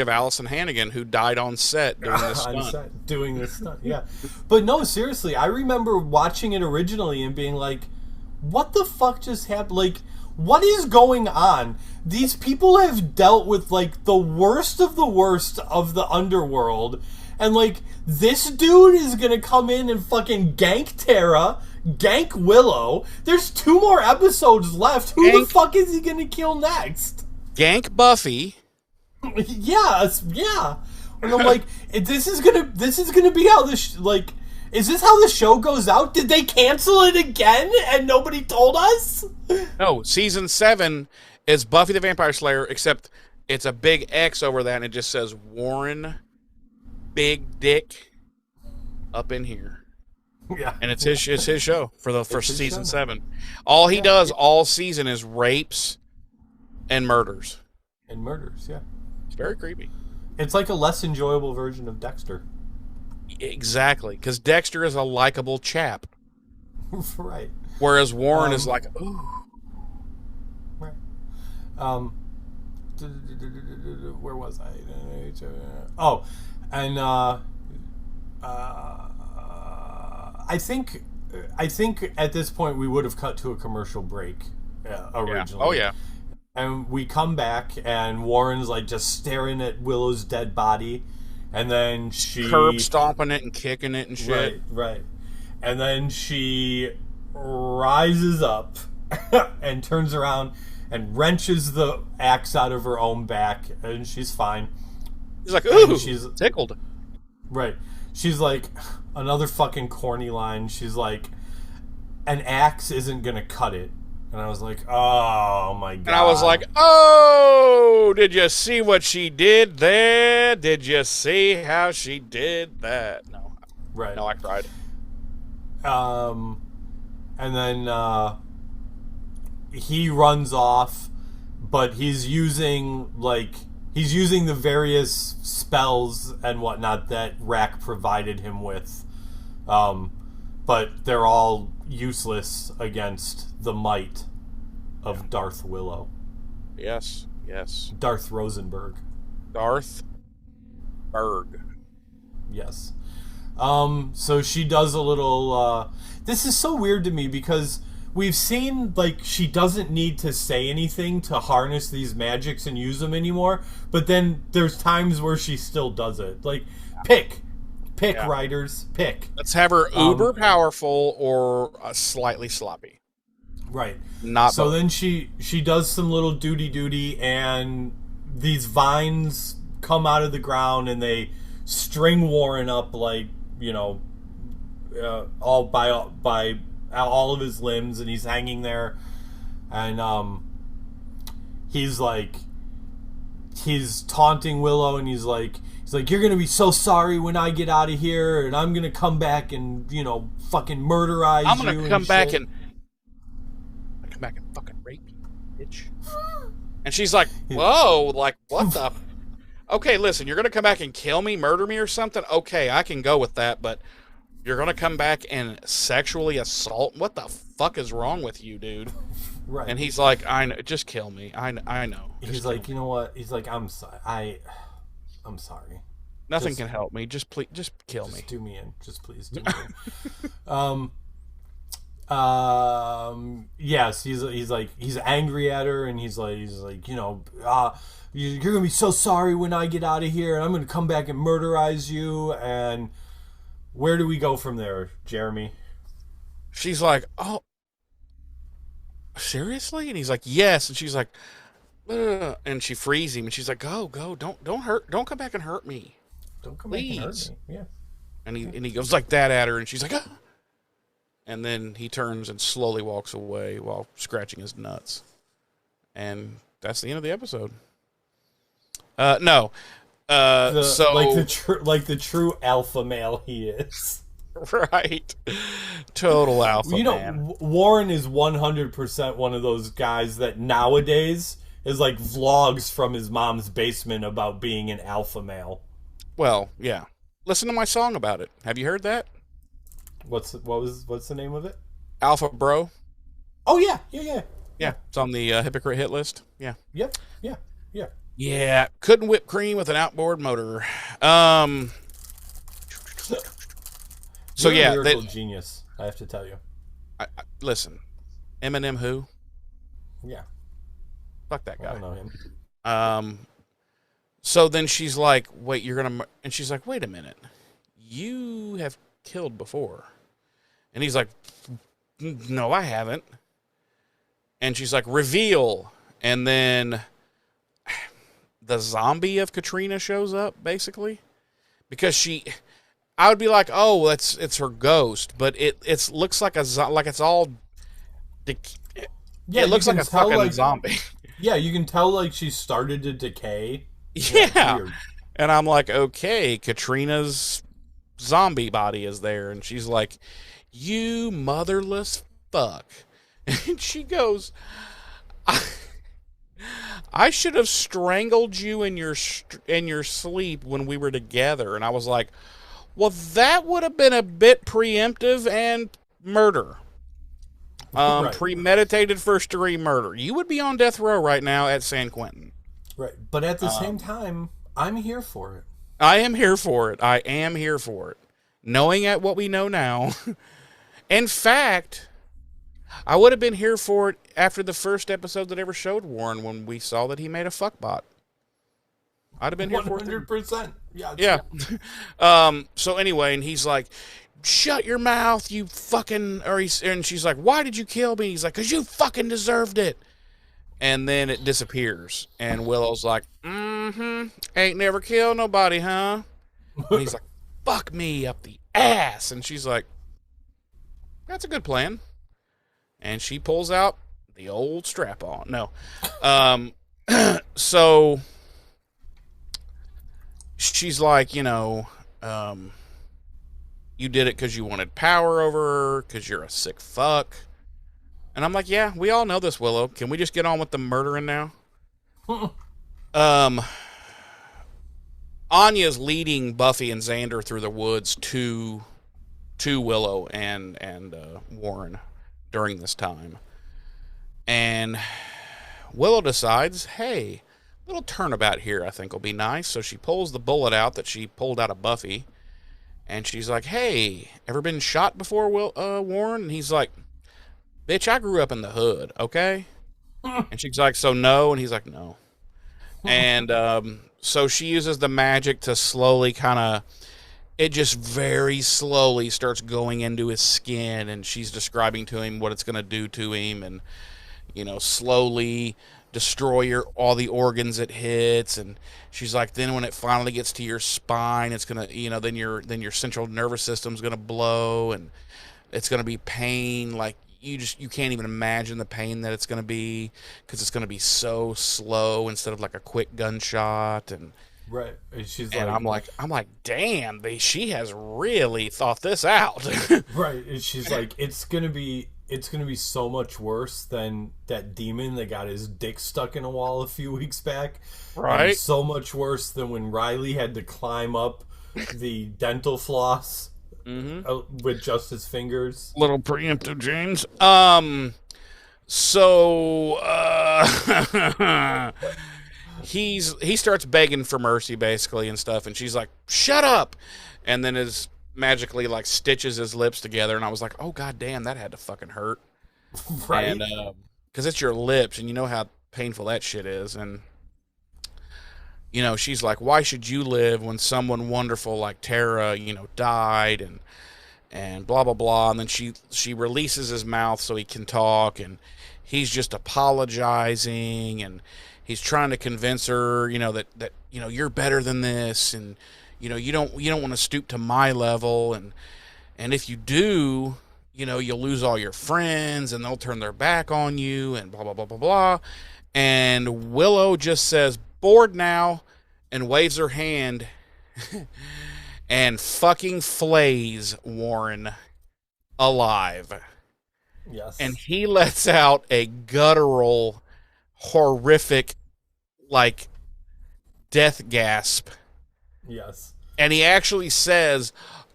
of Allison Hannigan, who died on set doing this stunt. Doing this stunt, yeah. But no, seriously, I remember watching it originally and being like, what the fuck just happened? Like, what is going on? These people have dealt with, like, the worst of the underworld, And, like, this dude is gonna come in and fucking gank Tara, gank Willow. There's 2 more episodes left. Who the fuck is he gonna kill next? Gank Buffy. Yeah. And I'm like, this is gonna be how this, like, is this how the show goes out? Did they cancel it again and nobody told us? No, season 7 is Buffy the Vampire Slayer, except it's a big X over that, and it just says Warren Big Dick up in here. Yeah. And it's his show for season 7. All he does all season is rapes and murders. Yeah. It's very creepy. It's like a less enjoyable version of Dexter. Exactly, because Dexter is a likable chap. Right. Whereas Warren is like, ooh. Right. Where was I? Oh, and I think at this point we would have cut to a commercial break originally. Yeah. Oh yeah. And we come back, and Warren's like just staring at Willow's dead body, and then she curb stomping it and kicking it and shit. Right. And then she rises up and turns around and wrenches the axe out of her own back, and she's fine. He's like, ooh, she's tickled. Right. She's like, another fucking corny line. She's like, an axe isn't gonna cut it. And I was like, oh my god. And I was like, oh, did you see what she did there? Did you see how she did that? No. Right. No, I cried. And then he runs off, but he's using the various spells and whatnot that Rack provided him with. But they're all useless against the might of Darth Willow. Yes. Darth Rosenberg. Darth Berg. Yes. So she does a little, this is so weird to me because we've seen, like, she doesn't need to say anything to harness these magics and use them anymore, but then there's times where she still does it. Like, pick, writers, pick. Let's have her uber powerful or slightly sloppy. Right. Not so both. then she does some little duty, and these vines come out of the ground and they string Warren up, like, you know, all by all of his limbs, and he's hanging there, and he's taunting Willow, and he's like, you're gonna be so sorry when I get out of here, and I'm gonna come back and, you know, fucking murderize you. I'm gonna come back and fucking rape you, bitch. And she's like, whoa, like, what the? Okay, listen, you're gonna come back and kill me, murder me or something? Okay, I can go with that, but you're gonna come back and sexually assault? What the fuck is wrong with you, dude? Right. And he's like, I know, just kill me. I know. He's like, you know what? He's like, I'm sorry. Nothing can help me. Just please, just kill me. Just do me in. Just please do me in. Yes, he's angry at her, and he's like, you know, you're gonna be so sorry when I get out of here, and I'm gonna come back and murderize you. And where do we go from there, Jeremy? She's like, oh, seriously? And he's like, yes. And she's like, ugh. And she frees him, and she's like, go, don't come back and hurt me. Don't come Please. back and hurt me. Yeah. And he goes like that at her, and she's like, ah. And then he turns and slowly walks away while scratching his nuts. And that's the end of the episode. No. So like the true alpha male he is. Right. Total alpha man. Warren is 100% one of those guys that nowadays is like vlogs from his mom's basement about being an alpha male. Well, yeah. Listen to my song about it. Have you heard that? What's the name of it? Alpha Bro. Oh yeah. Yeah, it's on the hypocrite hit list. Yeah. Yep. Yeah. Yeah, couldn't whip cream with an outboard motor. So You're yeah, a lyrical genius. I have to tell you. Listen, Eminem who? Yeah. Fuck that guy. I don't know him. So then she's like, wait, you're going to... And she's like, wait a minute. You have killed before. And he's like, no, I haven't. And she's like, reveal. And then the zombie of Katrina shows up, basically. Because I would be like, oh, it's her ghost. But it looks like it's all... Yeah, it looks like a fucking zombie. Yeah, you can tell like she started to decay. Yeah. And I'm like, okay, Katrina's zombie body is there. And she's like, you motherless fuck. And she goes, I should have strangled you in your sleep when we were together. And I was like, well, that would have been a bit preemptive and murder. Right. Premeditated first-degree murder. You would be on death row right now at San Quentin. Right. But at the same time, I'm here for it. I am here for it. I am here for it. Knowing at what we know now. In fact, I would have been here for it after the first episode that ever showed Warren when we saw that he made a fuckbot. I'd have been here for it. 100%. Yeah. So anyway, and he's like, shut your mouth, you fucking... and she's like, why did you kill me? He's like, because you fucking deserved it. And then it disappears. And Willow's like, ain't never killed nobody, huh? And he's like, fuck me up the ass. And she's like, that's a good plan. And she pulls out the old strap-on. No. So she's like, you did it because you wanted power over her, because you're a sick fuck. And I'm like, yeah, we all know this, Willow. Can we just get on with the murdering now? Anya's leading Buffy and Xander through the woods to Willow and Warren during this time. And Willow decides, hey, a little turnabout here I think will be nice. So she pulls the bullet out that she pulled out of Buffy. And she's like, hey, ever been shot before, Warren? And he's like, bitch, I grew up in the hood, okay? And she's like, so no? And he's like, no. And so she uses the magic to slowly it just very slowly starts going into his skin. And she's describing to him what it's going to do to him. And, slowly destroy all the organs it hits. And she's like, then when it finally gets to your spine, it's gonna, then your central nervous system's gonna blow, and it's gonna be pain like you can't even imagine the pain that it's gonna be, because it's gonna be so slow instead of like a quick gunshot. And right, and I'm like, damn, she has really thought this out. Right, and she's like, it's gonna be so much worse than that demon that got his dick stuck in a wall a few weeks back. Right. And so much worse than when Riley had to climb up the dental floss with just his fingers. Little preemptive, James. So he starts begging for mercy basically and stuff, and she's like, shut up. And then magically like stitches his lips together, and I was like, oh god damn, that had to fucking hurt. Right. And because it's your lips, and you know how painful that shit is. And she's like, why should you live when someone wonderful like Tara died, and blah blah blah. And then she releases his mouth so he can talk, and he's just apologizing, and he's trying to convince her that you're better than this, and you don't want to stoop to my level, and if you do, you'll lose all your friends, and they'll turn their back on you, and blah blah blah blah blah. And Willow just says, bored now, and waves her hand, and fucking flays Warren alive. Yes. And he lets out a guttural, horrific, like, death gasp. Yes. And he actually says,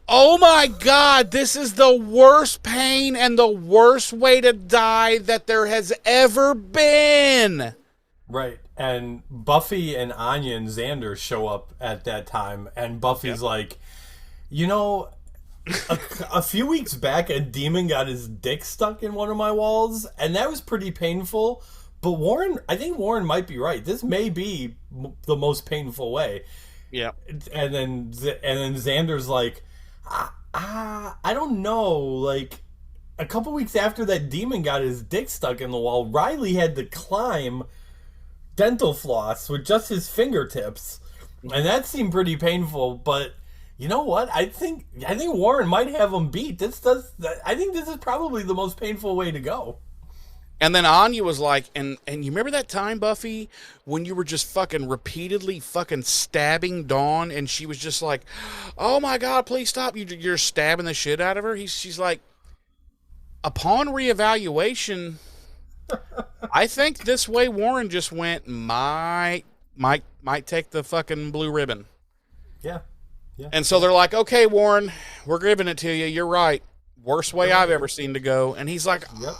oh my god, this is the worst pain and the worst way to die that there has ever been. Right. And Buffy and Anya and Xander show up at that time, and Buffy's like, a few weeks back, a demon got his dick stuck in one of my walls, and that was pretty painful, But Warren, I think Warren might be right. This may be the most painful way. Yeah. And then Xander's like, I don't know. Like, a couple weeks after that demon got his dick stuck in the wall, Riley had to climb dental floss with just his fingertips, and that seemed pretty painful. But you know what? I think Warren might have him beat. I think this is probably the most painful way to go. And then Anya was like, and you remember that time, Buffy, when you were just fucking repeatedly fucking stabbing Dawn, and she was just like, oh my God, please stop. You're stabbing the shit out of her. She's like, upon reevaluation, I think this way Warren just went, might take the fucking blue ribbon. Yeah. And so they're like, okay, Warren, we're giving it to you. You're right. Worst way I've ever seen to go. And he's like, yep.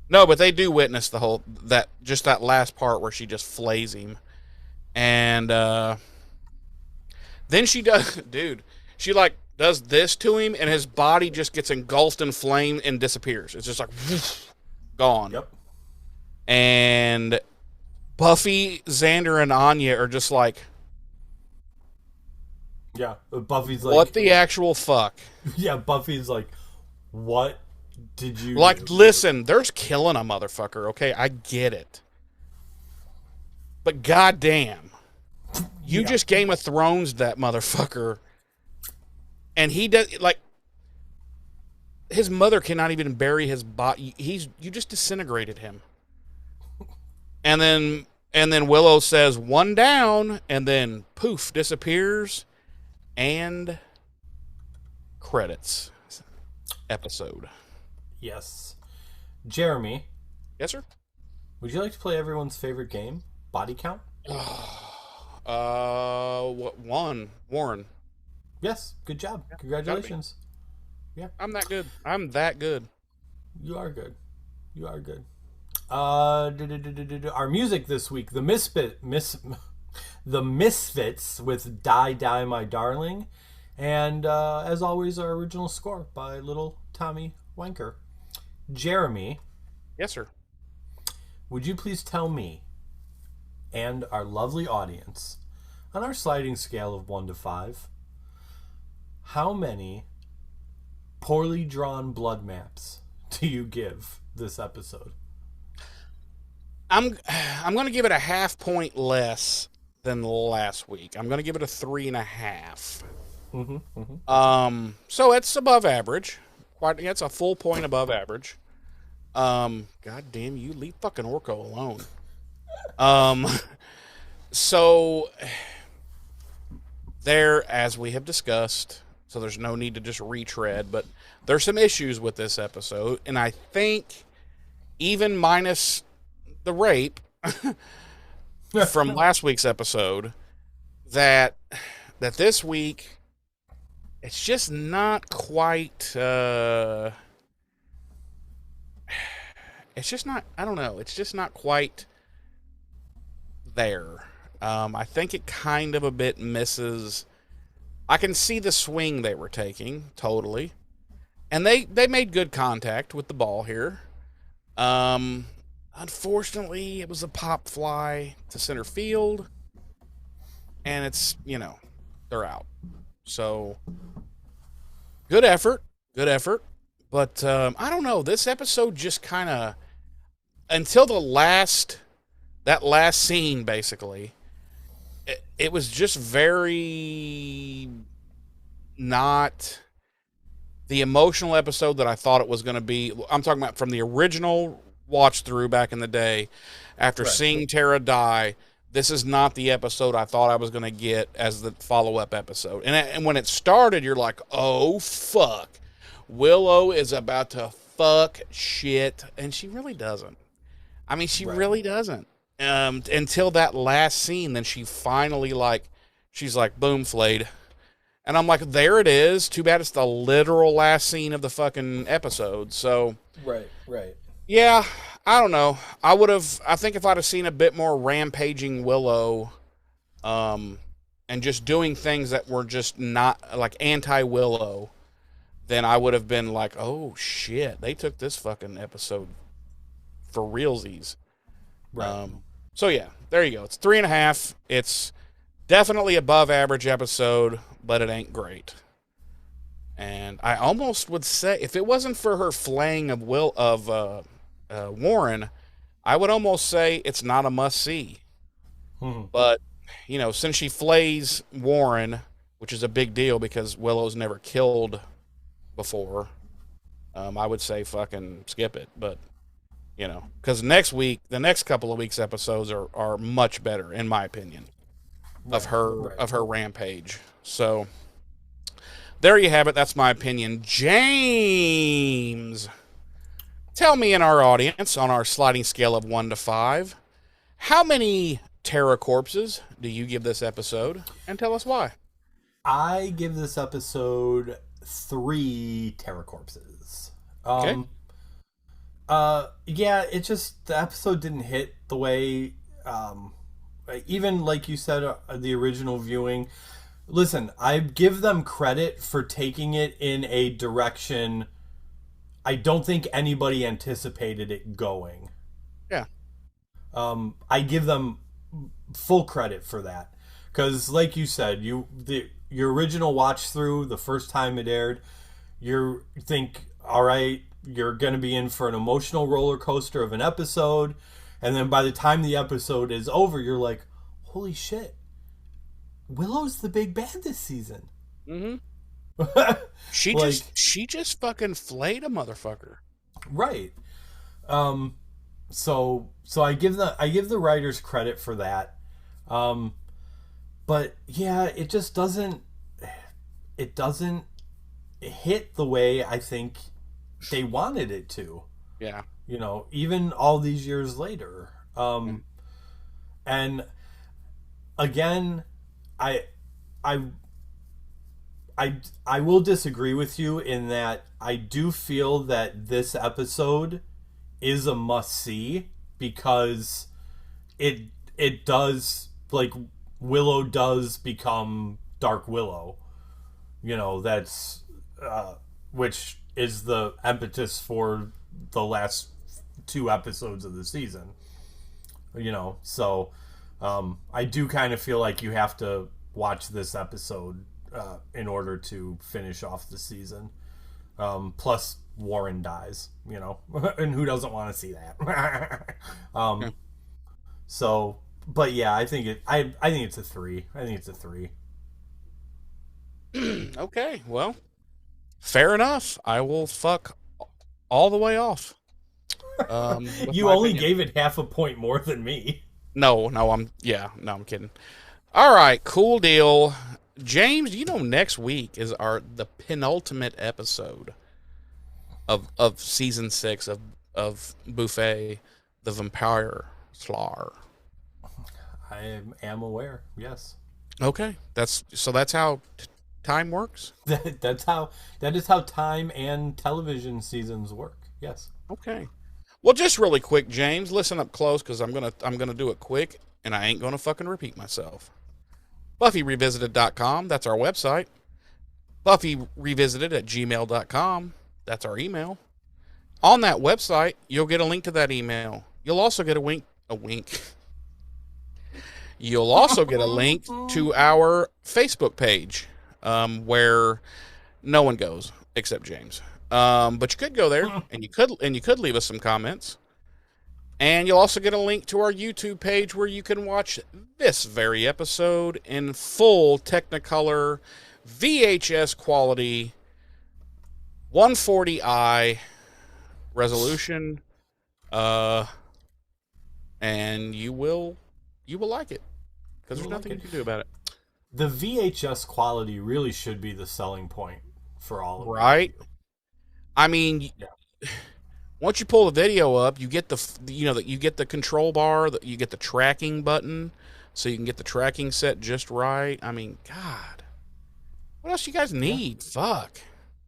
No, but they do witness that last part where she just flays him. And then she does, dude, she like does this to him, and his body just gets engulfed in flame and disappears. It's just like, whoosh, gone. Yep. And Buffy, Xander, and Anya are just like, yeah, Buffy's like, what the actual fuck? Yeah, Buffy's like, what did you like do? Listen, there's killing a motherfucker, okay? I get it. But goddamn, you just Game of Thrones that motherfucker. And he does, like, his mother cannot even bury his body. You just disintegrated him. And then Willow says, one down, and then poof, disappears. And credits episode. Yes. Jeremy. Yes, sir? Would you like to play everyone's favorite game? Body count? Warren. Yes. Good job. Congratulations. Yeah. I'm that good. You are good. Our music this week, The Misfits with Die Die My Darling, and as always, our original score by Little Tommy Wanker. Jeremy. Yes, sir. Would you please tell me and our lovely audience, on our sliding scale of 1 to 5, how many poorly drawn blood maps do you give this episode? I'm going to give it a half point less than last week. I'm going to give it a 3.5. So it's above average. It's a full point above average. God damn you, leave fucking Orko alone. So there, as we have discussed, so there's no need to just retread, but there's some issues with this episode, and I think even minus the rape from last week's episode, that this week it's just not quite it's just not, I don't know, it's just not quite there. I think it kind of a bit misses. I can see the swing they were taking, totally. And they made good contact with the ball here. Unfortunately, it was a pop fly to center field. And it's, they're out. So, good effort. But, I don't know, this episode just kind of, until that last scene, basically, it was just very not the emotional episode that I thought it was going to be. I'm talking about from the original watch through back in the day, after seeing Tara die. This is not the episode I thought I was going to get as the follow-up episode. And when it started, you're like, oh, fuck. Willow is about to fuck shit. And she really doesn't. I mean, she really doesn't. Until that last scene, then she finally, she's like, boom, flayed. And I'm like, there it is. Too bad it's the literal last scene of the fucking episode. So, right. Yeah, I don't know. I think if I'd have seen a bit more rampaging Willow, and just doing things that were just not, like, anti-Willow, then I would have been like, oh, shit, they took this fucking episode for realsies. Right. So yeah, there you go. It's 3.5. It's definitely above average episode, but it ain't great. And I almost would say, if it wasn't for her flaying of Warren, I would almost say it's not a must see. But since she flays Warren, which is a big deal because Willow's never killed before, I would say fucking skip it. But because the next couple of weeks episodes are much better in my opinion of her rampage. So there you have it. That's my opinion. James, tell me in our audience on our sliding scale of 1 to 5, how many Terra corpses do you give this episode, and tell us why. I give this episode 3 Terra corpses. Okay. Yeah, the episode didn't hit the way, even like you said, the original viewing. Listen, I give them credit for taking it in a direction I don't think anybody anticipated it going. Yeah. I give them full credit for that. Because, like you said, your original watch through, the first time it aired, you think, all right, you're going to be in for an emotional roller coaster of an episode. And then by the time the episode is over, you're like, holy shit. Willow's the big bad this season. Mm-hmm. She just fucking flayed a motherfucker. Right. So I give the writers credit for that. But yeah, it just doesn't hit the way I think they wanted it to. Yeah. Even all these years later. And again, I will disagree with you in that I do feel that this episode is a must-see because it does, like, Willow does become Dark Willow. That's which is the impetus for the last 2 episodes of the season. So I do kind of feel like you have to watch this episode in order to finish off the season. Plus Warren dies, and who doesn't want to see that? So, but yeah, I think it's a 3. I think it's a 3. Okay, well, fair enough. I will fuck all the way off. You only gave it half a point more than me. No, I'm kidding. All right, cool deal. James, next week is the penultimate episode of season 6 of Buffy, the Vampire Slayer. I am aware. Yes. Okay, that's how time works. That is how time and television seasons work. Yes. Okay. Well, just really quick, James, listen up close because I'm gonna do it quick, and I ain't gonna fucking repeat myself. BuffyRevisited.com, that's our website. BuffyRevisited@gmail.com, that's our email. On that website, you'll get a link to that email. You'll also get a wink. You'll also get a link to our Facebook page, where no one goes except James. But you could go there, and you could leave us some comments. And you'll also get a link to our YouTube page where you can watch this very episode in full Technicolor VHS quality 140i resolution. And you will like it because there's nothing you can do about it. The VHS quality really should be the selling point for all of it. Right? I mean, once you pull the video up, you get you get the control bar, you get the tracking button, so you can get the tracking set just right. I mean, God, what else you guys need? Fuck.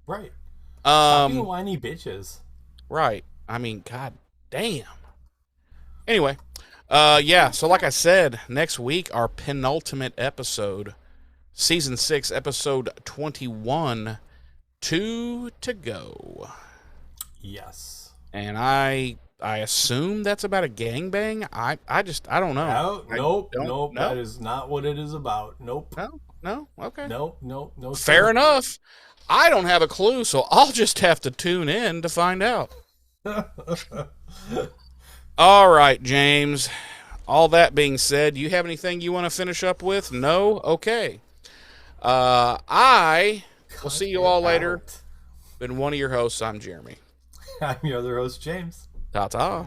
Right. Stop being whiny bitches. Right. I mean, God damn. Anyway, yeah. So, like I said, next week our penultimate episode, season 6, episode 21. 2 to go. Yes. And I I assume that's about a gangbang. I don't know. Nope. That is not what it is about. Nope. No. Okay. No. Fair enough. I don't have a clue, so I'll just have to tune in to find out. All right, James. All that being said, you have anything you want to finish up with? No? Okay. I will see you all later. Been one of your hosts. I'm Jeremy. I'm your other host, James. Ta-ta.